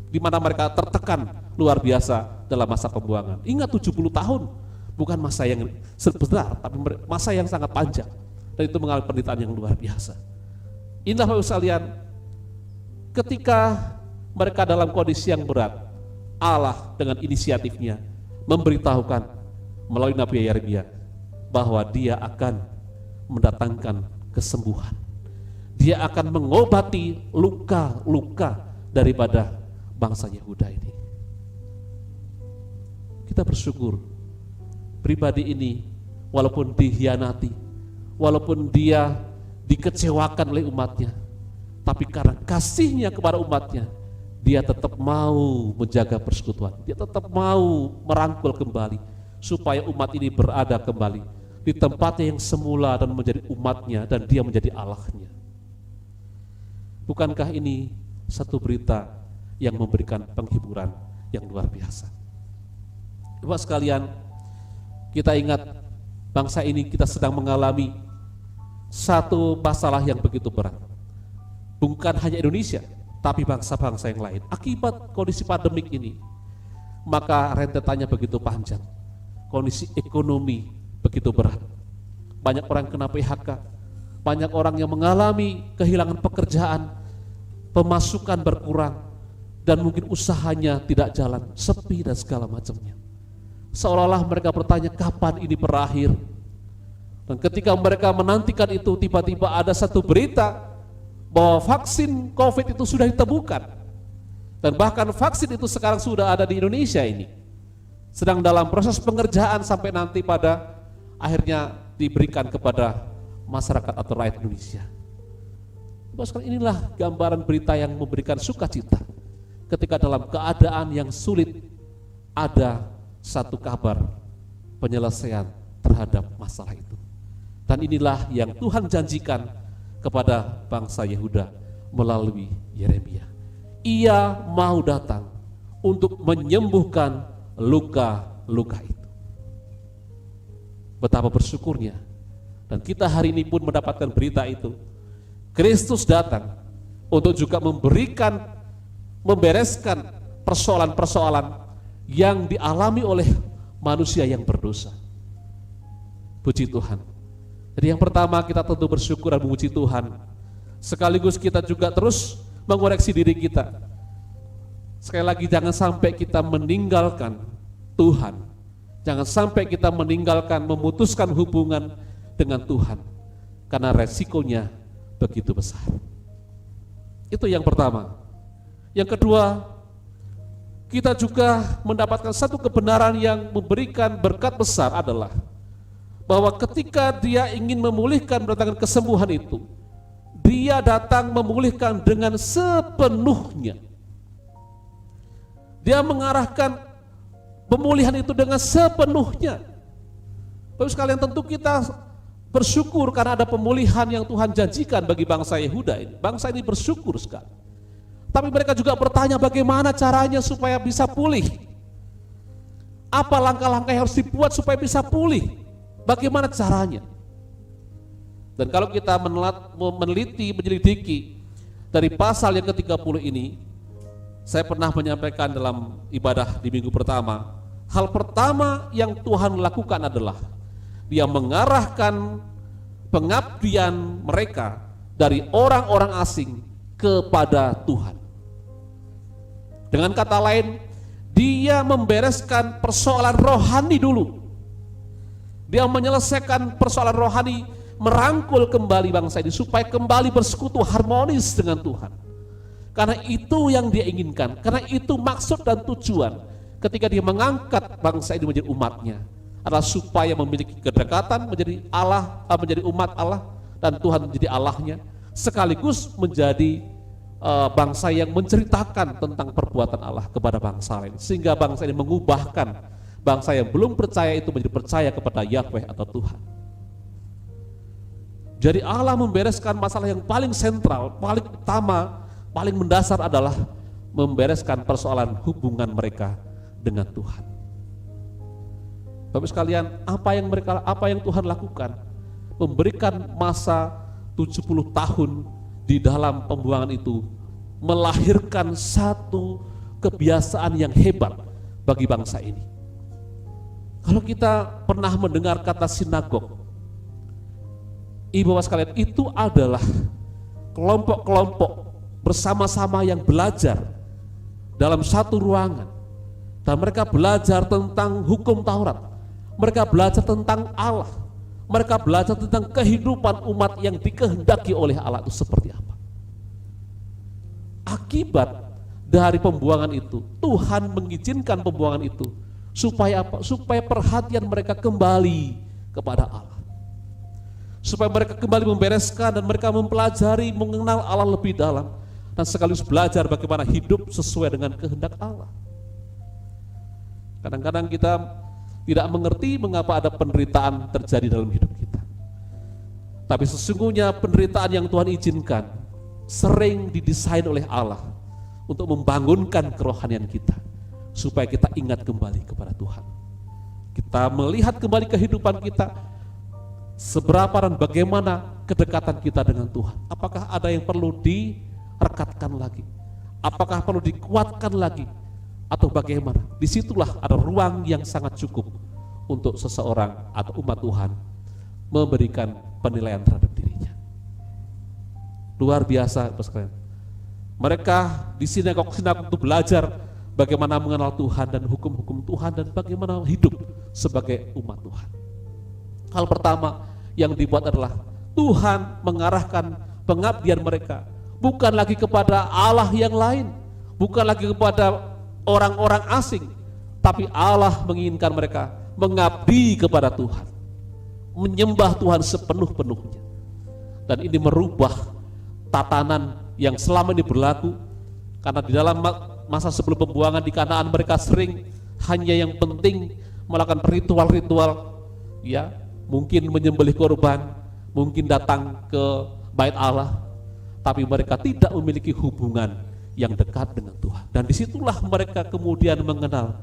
di mana mereka tertekan luar biasa dalam masa pembuangan. Ingat 70 tahun, bukan masa yang sebentar, tapi masa yang sangat panjang. Dan itu mengalami penderitaan yang luar biasa. Inilah Bapak sekalian, ketika mereka dalam kondisi yang berat, Allah dengan inisiatifnya memberitahukan melalui Nabi Yeremia bahwa Dia akan mendatangkan kesembuhan. Dia akan mengobati luka-luka daripada bangsa Yehuda ini. Kita bersyukur pribadi ini walaupun dikhianati, walaupun dia dikecewakan oleh umatnya, tapi karena kasihnya kepada umatnya, dia tetap mau menjaga persekutuan, dia tetap mau merangkul kembali supaya umat ini berada kembali di tempatnya yang semula dan menjadi umatnya dan dia menjadi Allahnya. Bukankah ini satu berita yang memberikan penghiburan yang luar biasa? Bapak sekalian, kita ingat bangsa ini kita sedang mengalami satu masalah yang begitu berat. Bukan hanya Indonesia, tapi bangsa-bangsa yang lain. Akibat kondisi pandemik ini, maka rentetannya begitu panjang. Kondisi ekonomi begitu berat. Banyak orang kena PHK, banyak orang yang mengalami kehilangan pekerjaan, pemasukan berkurang, dan mungkin usahanya tidak jalan, sepi dan segala macamnya. Seolah-olah mereka bertanya kapan ini berakhir. Dan ketika mereka menantikan itu, tiba-tiba ada satu berita bahwa vaksin COVID itu sudah ditemukan. Dan bahkan vaksin itu sekarang sudah ada di Indonesia ini. Sedang dalam proses pengerjaan sampai nanti pada akhirnya diberikan kepada masyarakat atau rakyat Indonesia. Inilah gambaran berita yang memberikan sukacita. Ketika dalam keadaan yang sulit ada satu kabar penyelesaian terhadap masalah itu. Dan inilah yang Tuhan janjikan kepada bangsa Yehuda melalui Yeremia. Ia mau datang untuk menyembuhkan luka-luka itu. Betapa bersyukurnya. Dan kita hari ini pun mendapatkan berita itu. Kristus datang untuk juga membereskan persoalan-persoalan yang dialami oleh manusia yang berdosa. Puji Tuhan. Jadi yang pertama kita tentu bersyukur dan memuji Tuhan. Sekaligus kita juga terus mengoreksi diri kita. Sekali lagi jangan sampai kita meninggalkan Tuhan. Jangan sampai kita meninggalkan, memutuskan hubungan dengan Tuhan. Karena resikonya begitu besar. Itu yang pertama. Yang kedua, kita juga mendapatkan satu kebenaran yang memberikan berkat besar adalah bahwa ketika dia ingin memulihkan mendatangkan kesembuhan itu, dia datang memulihkan dengan sepenuhnya. Dia mengarahkan pemulihan itu dengan sepenuhnya. Bapak sekalian, tentu kita bersyukur karena ada pemulihan yang Tuhan janjikan bagi bangsa Yehuda ini. Bangsa ini bersyukur sekali. Tapi mereka juga bertanya bagaimana caranya supaya bisa pulih. Apa langkah-langkah yang harus dibuat supaya bisa pulih? Bagaimana caranya? Dan kalau kita meneliti, menyelidiki dari pasal yang ke-30 ini, saya pernah menyampaikan dalam ibadah di minggu pertama, hal pertama yang Tuhan lakukan adalah Dia mengarahkan pengabdian mereka dari orang-orang asing kepada Tuhan. Dengan kata lain, dia membereskan persoalan rohani dulu. Dia menyelesaikan persoalan rohani, merangkul kembali bangsa ini supaya kembali bersekutu harmonis dengan Tuhan. Karena itu yang dia inginkan, karena itu maksud dan tujuan ketika dia mengangkat bangsa ini menjadi umatnya, adalah supaya memiliki kedekatan menjadi Allah, menjadi umat Allah, dan Tuhan menjadi Allahnya, sekaligus menjadi bangsa yang menceritakan tentang perbuatan Allah kepada bangsa lain, sehingga bangsa ini mengubahkan bangsa yang belum percaya itu menjadi percaya kepada Yahweh atau Tuhan. Jadi Allah membereskan masalah yang paling sentral, paling utama, paling mendasar adalah membereskan persoalan hubungan mereka dengan Tuhan. Bapak sekalian, apa yang Tuhan lakukan? Memberikan masa 70 tahun di dalam pembuangan itu melahirkan satu kebiasaan yang hebat bagi bangsa ini. Kalau kita pernah mendengar kata sinagog, ibu bapak sekalian, itu adalah kelompok-kelompok bersama-sama yang belajar dalam satu ruangan, dan mereka belajar tentang hukum Taurat, mereka belajar tentang Allah, mereka belajar tentang kehidupan umat yang dikehendaki oleh Allah itu seperti apa. Akibat dari pembuangan itu, Tuhan mengizinkan pembuangan itu supaya apa? Supaya perhatian mereka kembali kepada Allah, supaya mereka kembali membereskan dan mereka mempelajari, mengenal Allah lebih dalam, dan sekaligus belajar bagaimana hidup sesuai dengan kehendak Allah. Kadang-kadang kita tidak mengerti mengapa ada penderitaan terjadi dalam hidup kita. Tapi sesungguhnya penderitaan yang Tuhan izinkan sering didesain oleh Allah untuk membangunkan kerohanian kita, supaya kita ingat kembali kepada Tuhan. Kita melihat kembali kehidupan kita, seberapa dan bagaimana kedekatan kita dengan Tuhan. Apakah ada yang perlu direkatkan lagi? Apakah perlu dikuatkan lagi? Atau bagaimana? Disitulah ada ruang yang sangat cukup untuk seseorang atau umat Tuhan memberikan penilaian terhadap dirinya. Luar biasa, Bapak sekalian. Mereka di sinagog itu belajar bagaimana mengenal Tuhan dan hukum-hukum Tuhan dan bagaimana hidup sebagai umat Tuhan. Hal pertama yang dibuat adalah Tuhan mengarahkan pengabdian mereka bukan lagi kepada Allah yang lain, bukan lagi kepada orang-orang asing, tapi Allah menginginkan mereka mengabdi kepada Tuhan, menyembah Tuhan sepenuh-penuhnya. Dan ini merubah tatanan yang selama ini berlaku, karena di dalam masa sebelum pembuangan di Kanaan mereka sering hanya yang penting melakukan ritual-ritual, ya, mungkin menyembelih korban, mungkin datang ke bait Allah, tapi mereka tidak memiliki hubungan yang dekat dengan Tuhan. Dan disitulah mereka kemudian mengenal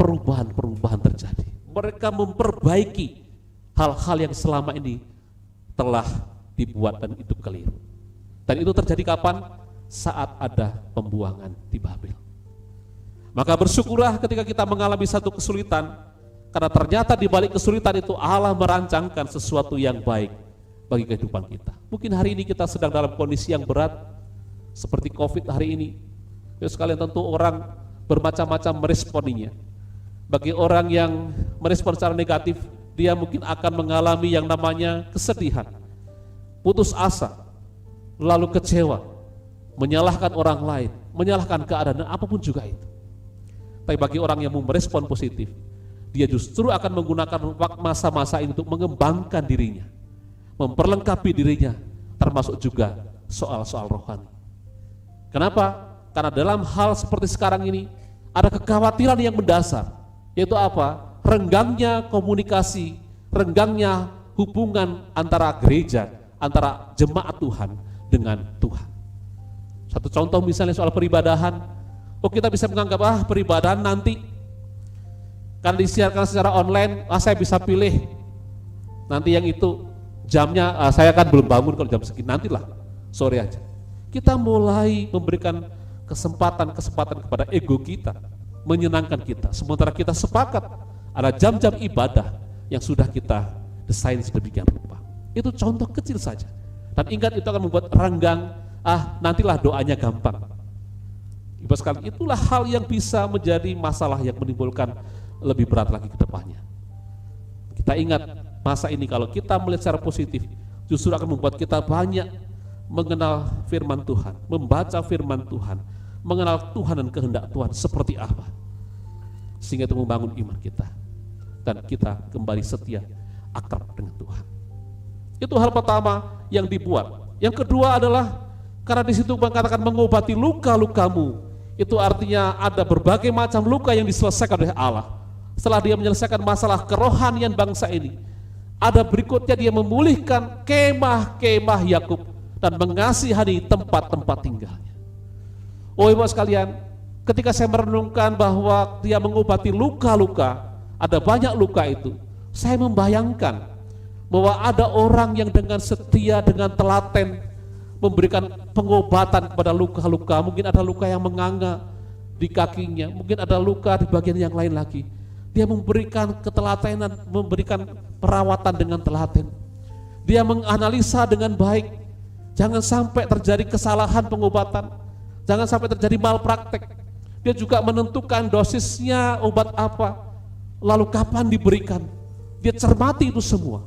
perubahan-perubahan terjadi. Mereka memperbaiki hal-hal yang selama ini telah dibuat dan itu keliru. Dan itu terjadi kapan? Saat ada pembuangan di Babel. Maka bersyukurlah ketika kita mengalami satu kesulitan, karena ternyata di balik kesulitan itu Allah merancangkan sesuatu yang baik bagi kehidupan kita. Mungkin hari ini kita sedang dalam kondisi yang berat seperti COVID hari ini. Ya, sekalian tentu orang bermacam-macam meresponinya. Bagi orang yang merespon secara negatif, dia mungkin akan mengalami yang namanya kesedihan, putus asa, lalu kecewa, menyalahkan orang lain, menyalahkan keadaan dan apapun juga itu. Tapi bagi orang yang mau merespon positif, dia justru akan menggunakan masa-masa ini untuk mengembangkan dirinya, memperlengkapi dirinya, termasuk juga soal-soal rohani. Kenapa? Karena dalam hal seperti sekarang ini ada kekhawatiran yang mendasar, yaitu apa? Renggangnya komunikasi, renggangnya hubungan antara gereja, antara jemaat Tuhan dengan Tuhan. Satu contoh misalnya soal peribadahan, kita bisa menganggap peribadahan nanti kan disiarkan secara online, saya bisa pilih nanti yang itu jamnya, saya kan belum bangun kalau jam segini, nantilah sore aja. Kita mulai memberikan kesempatan kepada ego kita, menyenangkan kita, sementara kita sepakat ada jam-jam ibadah yang sudah kita desain sedemikian rupa. Itu contoh kecil saja, dan ingat itu akan membuat renggang, nantilah doanya gampang. Ibu sekalian, itulah hal yang bisa menjadi masalah yang menimbulkan lebih berat lagi ke depannya. Kita ingat masa ini kalau kita melihat secara positif, justru akan membuat kita banyak mengenal firman Tuhan, membaca firman Tuhan, mengenal Tuhan dan kehendak Tuhan seperti apa, sehingga itu membangun iman kita dan kita kembali setia akrab dengan Tuhan. Itu hal pertama yang dibuat. Yang kedua adalah karena di situ mengatakan mengobati luka-lukamu. Itu artinya ada berbagai macam luka yang diselesaikan oleh Allah. Setelah dia menyelesaikan masalah kerohanian bangsa ini, ada berikutnya dia memulihkan kemah-kemah Yakub dan mengasihani tempat-tempat tinggalnya. Ibu sekalian, ketika saya merenungkan bahwa dia mengobati luka-luka, ada banyak luka itu, saya membayangkan bahwa ada orang yang dengan setia, dengan telaten memberikan pengobatan kepada luka-luka. Mungkin ada luka yang menganga di kakinya, mungkin ada luka di bagian yang lain lagi. Dia memberikan ketelatenan, memberikan perawatan dengan telaten. Dia menganalisa dengan baik, jangan sampai terjadi kesalahan pengobatan, jangan sampai terjadi malpraktek. Dia juga menentukan dosisnya obat apa, lalu kapan diberikan. Dia cermati itu semua.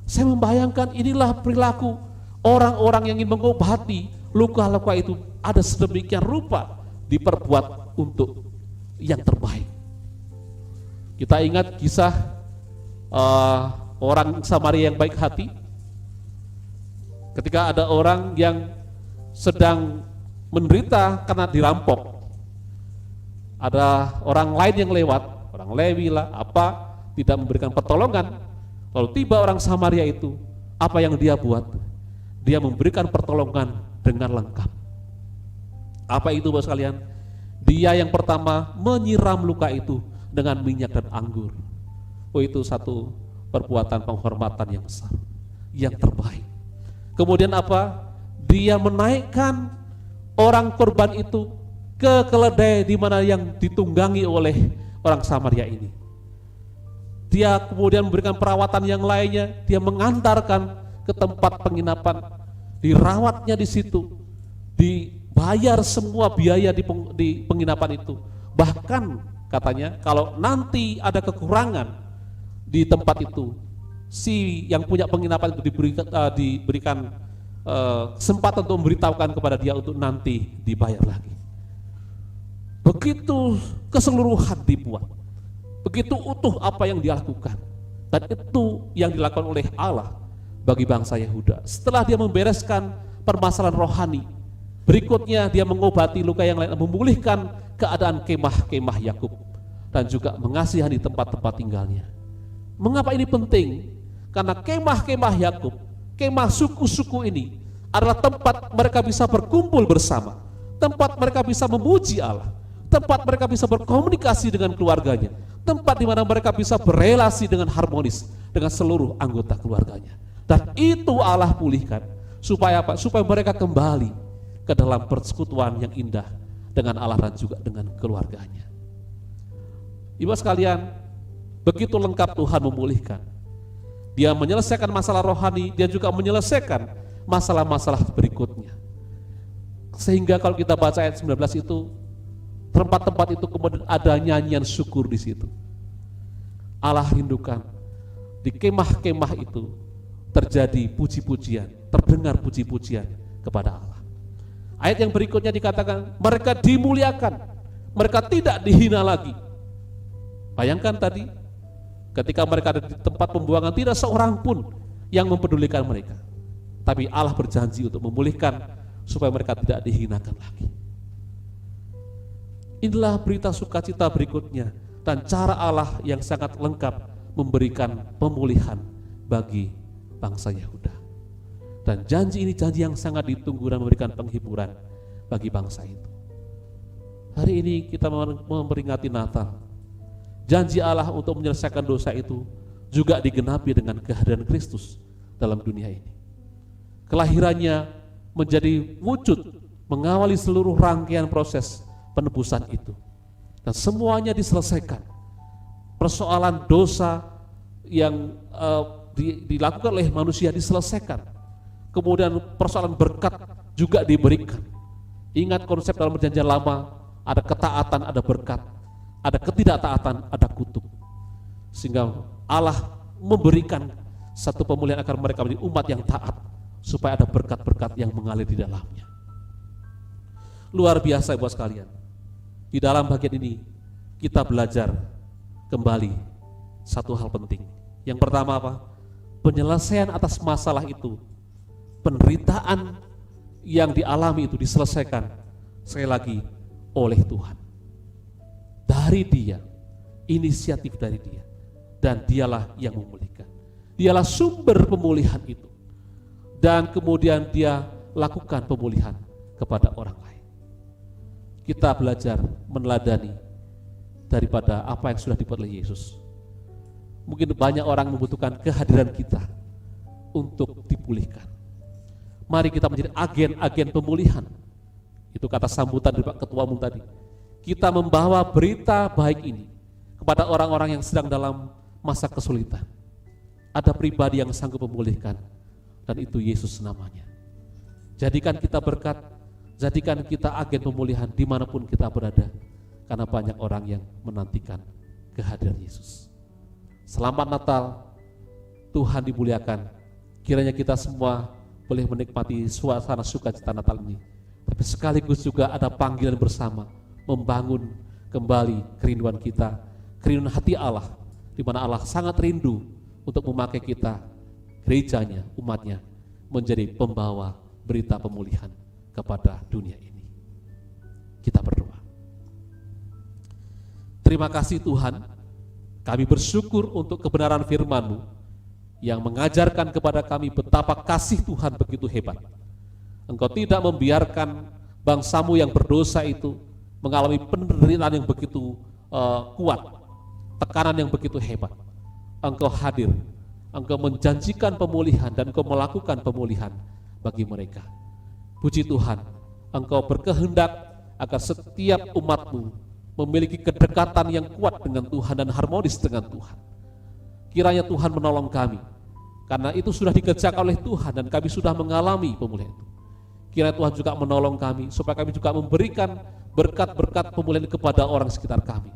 Saya membayangkan inilah perilaku orang-orang yang ingin mengobati luka-luka itu, ada sedemikian rupa diperbuat untuk yang terbaik. Kita ingat kisah orang Samaria yang baik hati, ketika ada orang yang sedang menderita karena dirampok. Ada orang lain yang lewat, orang Lewi lah, tidak memberikan pertolongan. Lalu tiba orang Samaria itu, apa yang dia buat? Dia memberikan pertolongan dengan lengkap. Apa itu Bapak sekalian? Dia yang pertama menyiram luka itu dengan minyak dan anggur. Itu satu perbuatan penghormatan yang besar, yang terbaik. Kemudian apa? Dia menaikkan orang korban itu ke keledai di mana yang ditunggangi oleh orang Samaria ini. Dia kemudian memberikan perawatan yang lainnya, dia mengantarkan ke tempat penginapan, dirawatnya di situ, dibayar semua biaya di penginapan itu. Bahkan katanya kalau nanti ada kekurangan di tempat itu, si yang punya penginapan itu diberikan kesempatan untuk memberitahukan kepada dia untuk nanti dibayar lagi. Begitu keseluruhan dibuat, begitu utuh apa yang dia lakukan, dan itu yang dilakukan oleh Allah bagi bangsa Yehuda. Setelah dia membereskan permasalahan rohani, berikutnya dia mengobati luka yang lain, memulihkan keadaan kemah-kemah Yakub, dan juga mengasihani tempat-tempat tinggalnya. Mengapa ini penting? Karena kemah-kemah Yakub, kemah suku-suku ini adalah tempat mereka bisa berkumpul bersama, tempat mereka bisa memuji Allah, tempat mereka bisa berkomunikasi dengan keluarganya, tempat di mana mereka bisa berelasi dengan harmonis dengan seluruh anggota keluarganya. Dan itu Allah pulihkan supaya apa? Supaya mereka kembali ke dalam persekutuan yang indah dengan Allah dan juga dengan keluarganya. Ibu sekalian, begitu lengkap Tuhan memulihkan. Dia menyelesaikan masalah rohani, dia juga menyelesaikan masalah-masalah berikutnya. Sehingga kalau kita baca ayat 19 itu, tempat-tempat itu kemudian ada nyanyian syukur di situ. Allah rindukan di kemah-kemah itu terjadi puji-pujian, terdengar puji-pujian kepada Allah. Ayat yang berikutnya dikatakan mereka dimuliakan, mereka tidak dihina lagi. Bayangkan tadi ketika mereka ada di tempat pembuangan tidak seorang pun yang mempedulikan mereka. Tapi Allah berjanji untuk memulihkan supaya mereka tidak dihinakan lagi. Inilah berita sukacita berikutnya dan cara Allah yang sangat lengkap memberikan pemulihan bagi bangsa Yehuda. Dan janji ini janji yang sangat ditunggu dan memberikan penghiburan bagi bangsa itu. Hari ini kita memperingati Natal. Janji Allah untuk menyelesaikan dosa itu juga digenapi dengan kehadiran Kristus dalam dunia ini. Kelahirannya menjadi wujud mengawali seluruh rangkaian proses penebusan itu. Dan semuanya diselesaikan. Persoalan dosa yang dilakukan oleh manusia diselesaikan. Kemudian persoalan berkat juga diberikan. Ingat konsep dalam perjanjian lama, ada ketaatan, ada berkat, ada ketidaktaatan, ada kutuk. Sehingga Allah memberikan satu pemulihan agar mereka menjadi umat yang taat, supaya ada berkat-berkat yang mengalir di dalamnya. Luar biasa Ibu sekalian. Di dalam bagian ini kita belajar kembali satu hal penting. Yang pertama apa? Penyelesaian atas masalah itu, penderitaan yang dialami itu diselesaikan sekali lagi oleh Tuhan. Dari Dia, inisiatif dari Dia, dan Dialah yang memulihkan. Dialah sumber pemulihan itu. Dan kemudian Dia lakukan pemulihan kepada orang lain. Kita belajar meneladani daripada apa yang sudah dibuat oleh Yesus. Mungkin banyak orang membutuhkan kehadiran kita untuk dipulihkan. Mari kita menjadi agen-agen pemulihan. Itu kata sambutan dari Pak Ketua Umum tadi. Kita membawa berita baik ini kepada orang-orang yang sedang dalam masa kesulitan. Ada pribadi yang sanggup memulihkan, dan itu Yesus namanya. Jadikan kita berkat, jadikan kita agen pemulihan dimanapun kita berada, karena banyak orang yang menantikan kehadiran Yesus. Selamat Natal, Tuhan dimuliakan. Kiranya kita semua boleh menikmati suasana sukacita Natal ini, tapi sekaligus juga ada panggilan bersama membangun kembali kerinduan kita, kerinduan hati Allah, di mana Allah sangat rindu untuk memakai kita, gerejanya, umatnya, menjadi pembawa berita pemulihan kepada dunia ini. Kita berdoa. Terima kasih Tuhan, kami bersyukur untuk kebenaran firman-Mu yang mengajarkan kepada kami betapa kasih Tuhan begitu hebat. Engkau tidak membiarkan bangsa-Mu yang berdosa itu mengalami penderitaan yang begitu kuat, tekanan yang begitu hebat. Engkau hadir, Engkau menjanjikan pemulihan dan Engkau melakukan pemulihan bagi mereka. Puji Tuhan, Engkau berkehendak agar setiap umat-Mu memiliki kedekatan yang kuat dengan Tuhan dan harmonis dengan Tuhan. Kiranya Tuhan menolong kami, karena itu sudah dikerjakan oleh Tuhan dan kami sudah mengalami pemulihan itu. Kiranya Tuhan juga menolong kami supaya kami juga memberikan berkat-berkat pemulihan kepada orang sekitar kami.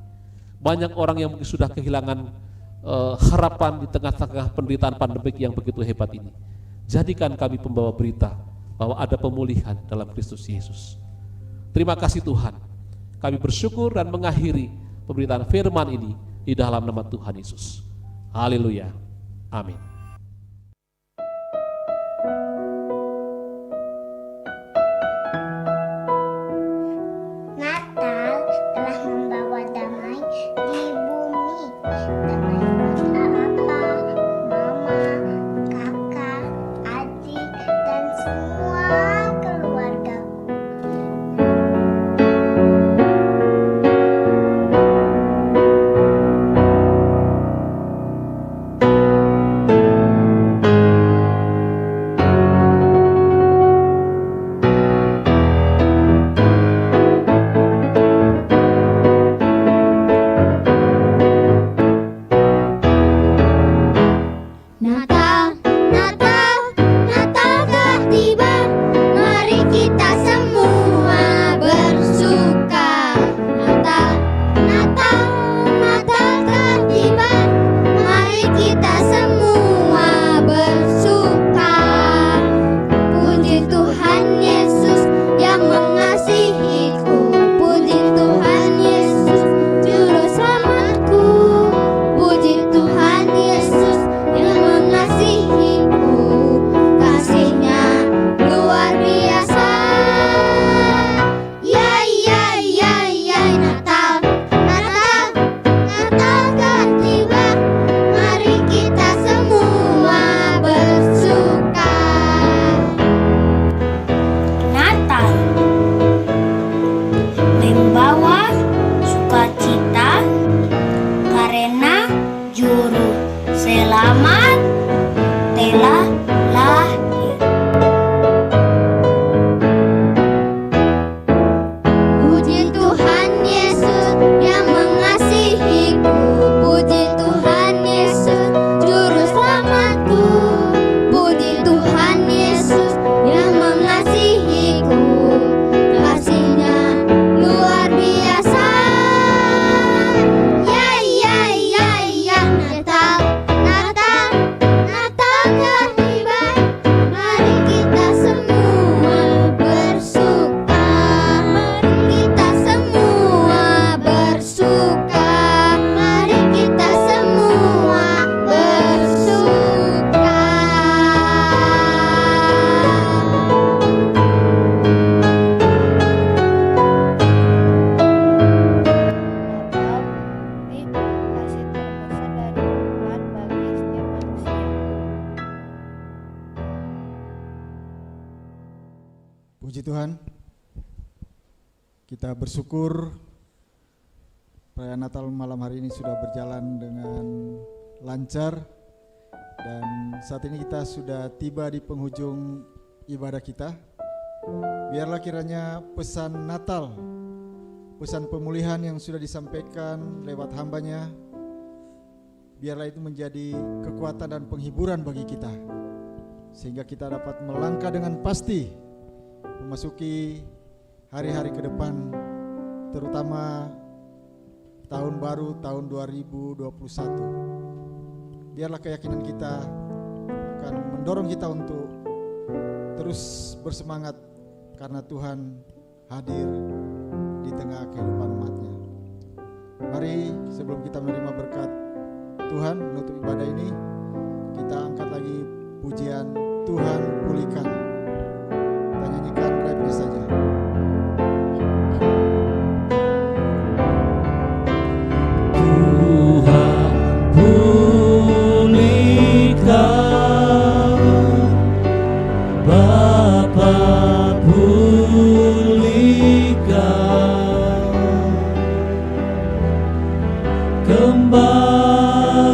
Banyak orang yang mungkin sudah kehilangan harapan di tengah-tengah penderitaan pandemik yang begitu hebat ini. Jadikan kami pembawa berita bahwa ada pemulihan dalam Kristus Yesus. Terima kasih Tuhan. Kami bersyukur dan mengakhiri pemberitaan firman ini di dalam nama Tuhan Yesus. Haleluya. Amin. Natal telah membawa damai di bumi. Damai buat papa, mama, kakak, adik, dan semua keluargaku. Kita bersyukur perayaan Natal malam hari ini sudah berjalan dengan lancar, dan saat ini kita sudah tiba di penghujung ibadah kita. Biarlah kiranya pesan Natal, pesan pemulihan yang sudah disampaikan lewat hambanya, biarlah itu menjadi kekuatan dan penghiburan bagi kita, sehingga kita dapat melangkah dengan pasti memasuki hari-hari ke depan, terutama tahun baru tahun 2021. Biarlah keyakinan kita akan mendorong kita untuk terus bersemangat, karena Tuhan hadir di tengah kehidupan umatnya. Mari sebelum kita menerima berkat Tuhan menutup ibadah ini, kita angkat lagi pujian Tuhan Pulihkan. Kita nyanyikan refnya saja.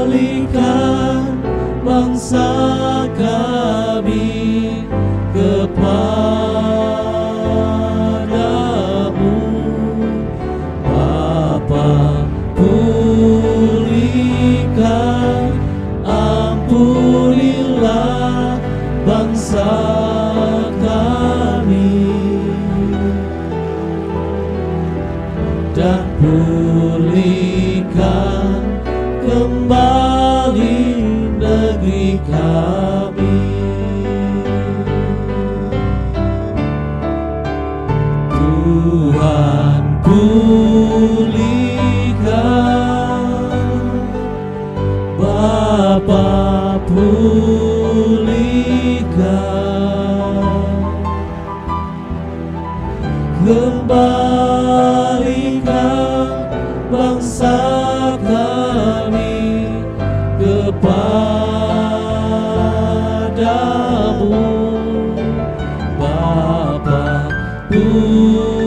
Kembalikan bangsa kami kepadamu, Bapa. Pulihkan, ampunilah bangsa kami, dan pulihkan kembali negeri kami. Tuhan pulihkan, Bapa pulihkan, kembalikan bangsa kami kepadamu, Bapa. Pulihkan,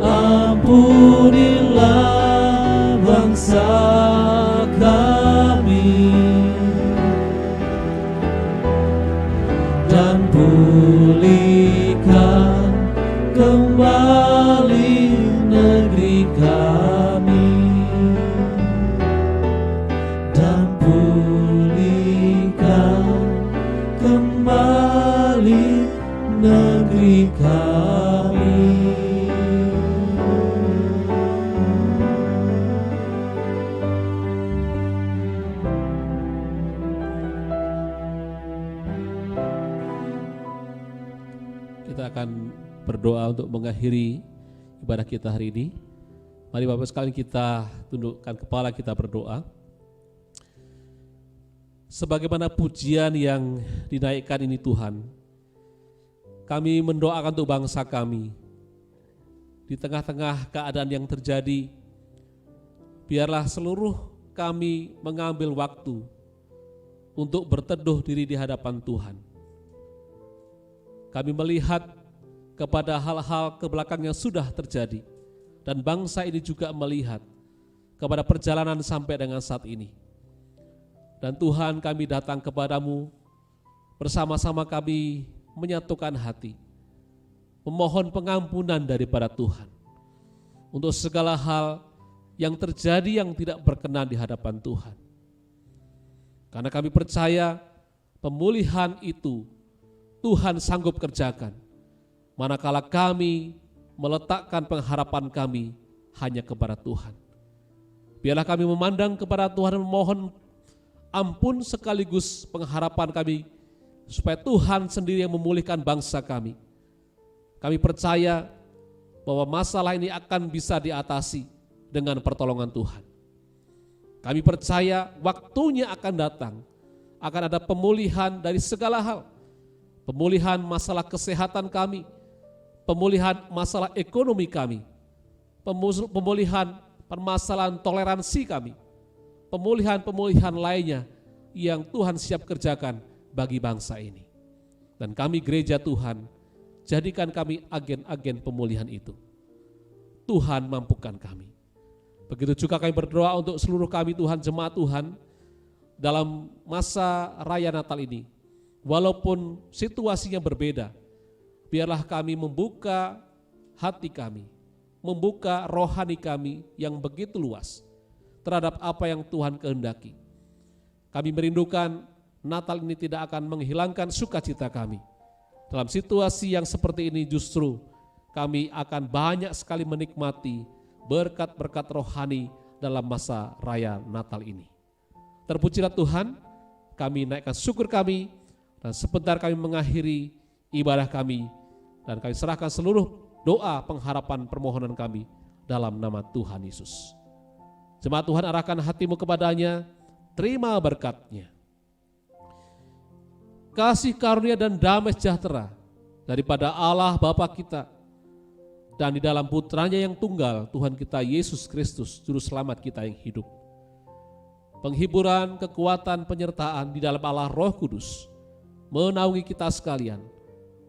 ampunilah bangsa kami, dan pulihkan kembali negeri kami, dan pulihkan kembali negeri kami. Kita akan berdoa untuk mengakhiri ibadah kita hari ini. Mari Bapak sekalian kita tundukkan kepala, kita berdoa. Sebagaimana pujian yang dinaikkan ini Tuhan, kami mendoakan untuk bangsa kami. Di tengah-tengah keadaan yang terjadi, biarlah seluruh kami mengambil waktu untuk berteduh diri di hadapan Tuhan. Kami melihat kepada hal-hal ke belakang yang sudah terjadi, dan bangsa ini juga melihat kepada perjalanan sampai dengan saat ini. Dan Tuhan, kami datang kepadamu, bersama-sama kami menyatukan hati, memohon pengampunan daripada Tuhan untuk segala hal yang terjadi yang tidak berkenan di hadapan Tuhan. Karena kami percaya pemulihan itu Tuhan sanggup kerjakan, manakala kami meletakkan pengharapan kami hanya kepada Tuhan. Biarlah kami memandang kepada Tuhan dan memohon ampun sekaligus pengharapan kami, supaya Tuhan sendiri yang memulihkan bangsa kami. Kami percaya bahwa masalah ini akan bisa diatasi dengan pertolongan Tuhan. Kami percaya waktunya akan datang, akan ada pemulihan dari segala hal. Pemulihan masalah kesehatan kami, pemulihan masalah ekonomi kami, pemulihan permasalahan toleransi kami, pemulihan-pemulihan lainnya yang Tuhan siap kerjakan bagi bangsa ini. Dan kami gereja Tuhan Jadikan kami agen-agen pemulihan itu. Tuhan mampukan kami. Begitu juga kami berdoa untuk seluruh kami Tuhan, jemaat Tuhan, dalam masa raya Natal ini. Walaupun situasinya berbeda, biarlah kami membuka hati kami, membuka rohani kami yang begitu luas terhadap apa yang Tuhan kehendaki. Kami merindukan Natal ini tidak akan menghilangkan sukacita kami. Dalam situasi yang seperti ini justru kami akan banyak sekali menikmati berkat-berkat rohani dalam masa raya Natal ini. Terpujilah Tuhan, kami naikkan syukur kami, dan sebentar kami mengakhiri ibadah kami, dan kami serahkan seluruh doa, pengharapan, permohonan kami dalam nama Tuhan Yesus. Jemaat Tuhan, arahkan hatimu kepadanya, terima berkat-Nya. Kasih karunia dan damai sejahtera daripada Allah Bapa kita dan di dalam Putranya yang tunggal, Tuhan kita Yesus Kristus, Juru Selamat kita yang hidup. Penghiburan, kekuatan, penyertaan di dalam Allah Roh Kudus menaungi kita sekalian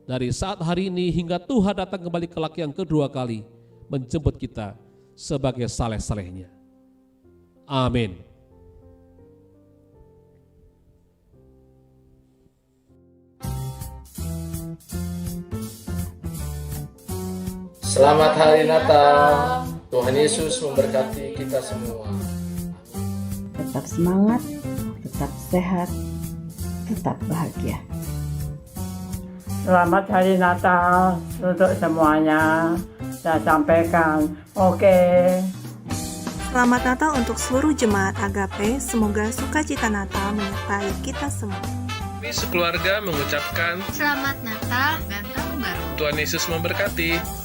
dari saat hari ini hingga Tuhan datang kembali kelak yang kedua kali menjemput kita sebagai saleh-salehnya. Amin. Selamat Hari Natal. Tuhan Yesus memberkati kita semua. Tetap semangat, tetap sehat, tetap bahagia. Selamat Hari Natal untuk semuanya. Saya sampaikan, oke. Selamat Natal untuk seluruh jemaat Agape. Semoga sukacita Natal menyertai kita semua. Kami sekeluarga mengucapkan Selamat Natal dan Tahun Baru. Tuhan Yesus memberkati.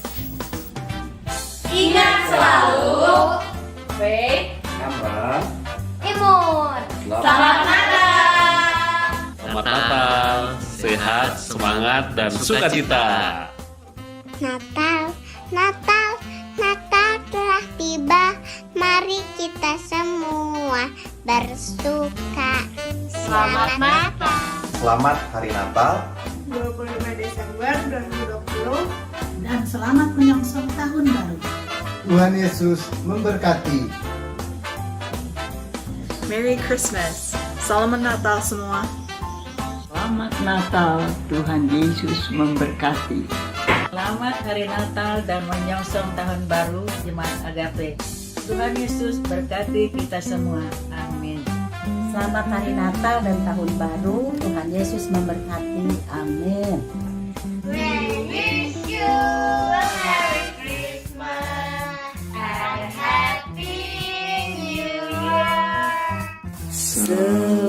Ingat selalu, Faith, Amran, Imun. Selamat Natal. Selamat Natal, sehat, semangat, dan sukacita. Natal, Natal, Natal telah tiba. Mari kita semua bersuka. Selamat Natal. Selamat Hari Natal 25 Desember 2020 dan selamat menyongsong Tahun Baru. Tuhan Yesus memberkati. Merry Christmas. Selamat Natal semua. Selamat Natal, Tuhan Yesus memberkati. Selamat Hari Natal dan menyongsong Tahun Baru Jemaat Agape. Tuhan Yesus berkati kita semua. Amin. Selamat Hari Natal dan Tahun Baru. Tuhan Yesus memberkati. Amin. We wish you a Merry Christmas and Happy New Year.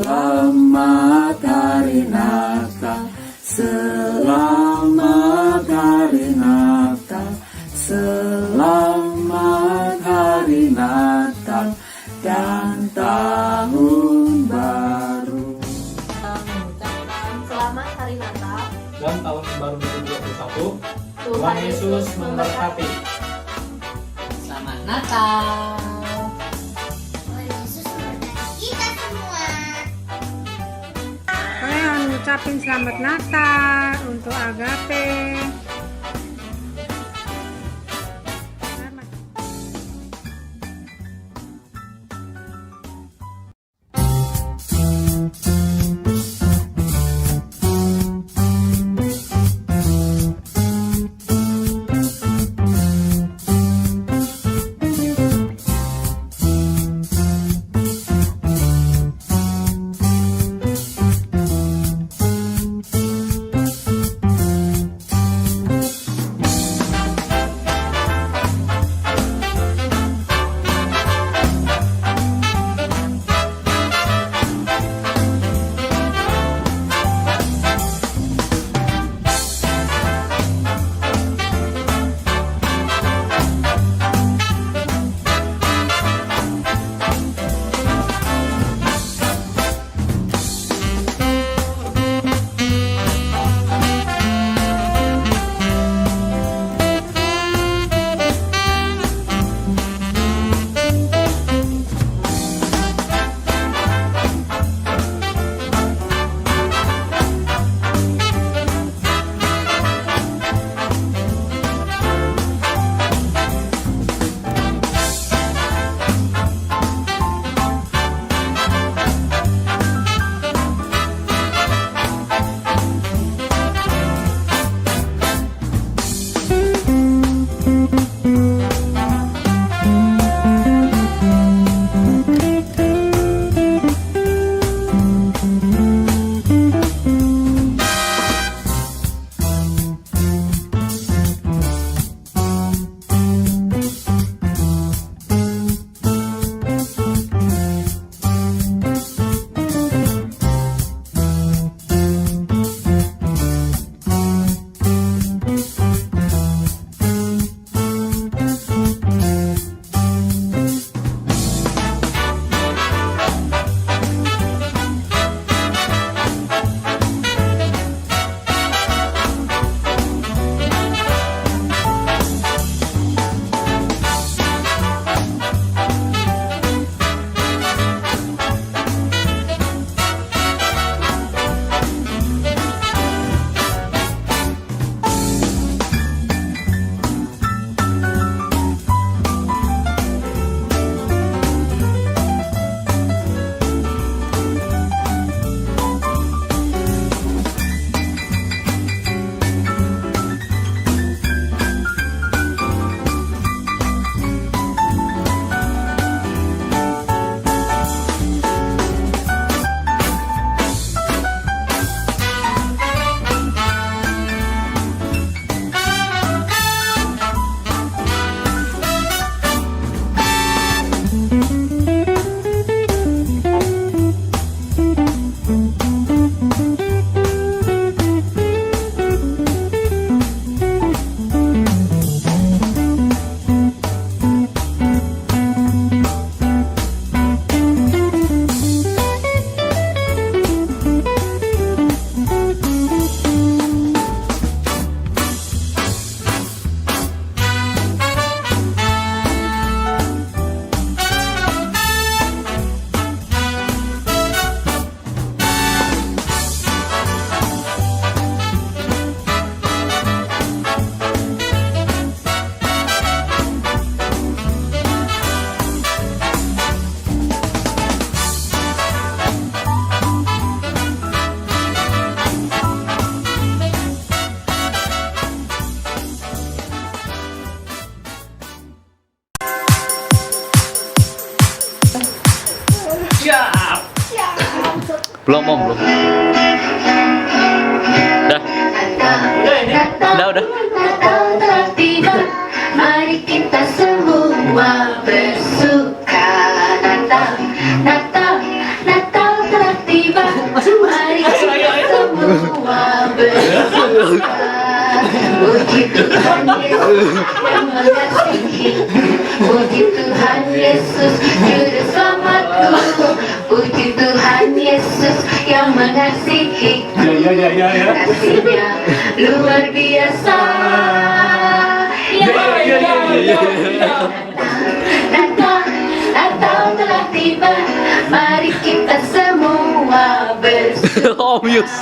Selamat Hari Natal, selamat Hari Natal, selamat Hari Natal dan Tahun Baru. Selamat Hari Natal dan Tahun Baru 2021. Tuhan Yesus memberkati. Selamat Natal. Tuhan Yesus memberkati kita semua. Saya mengucapkan selamat Natal untuk Agape. Belum om, belum. Udah. Natal tiba, mari kita semua bersuka. Natal telah tiba, mari kita semua bersuka. Puji Tuhan Yesus yang mengasihi, puji Tuhan Yesus juru selamatku, puji Tuhan Yesus yang mengasihi, kasihnya luar biasa. Natal telah tiba, mari kita semua bersuka. Om Yus.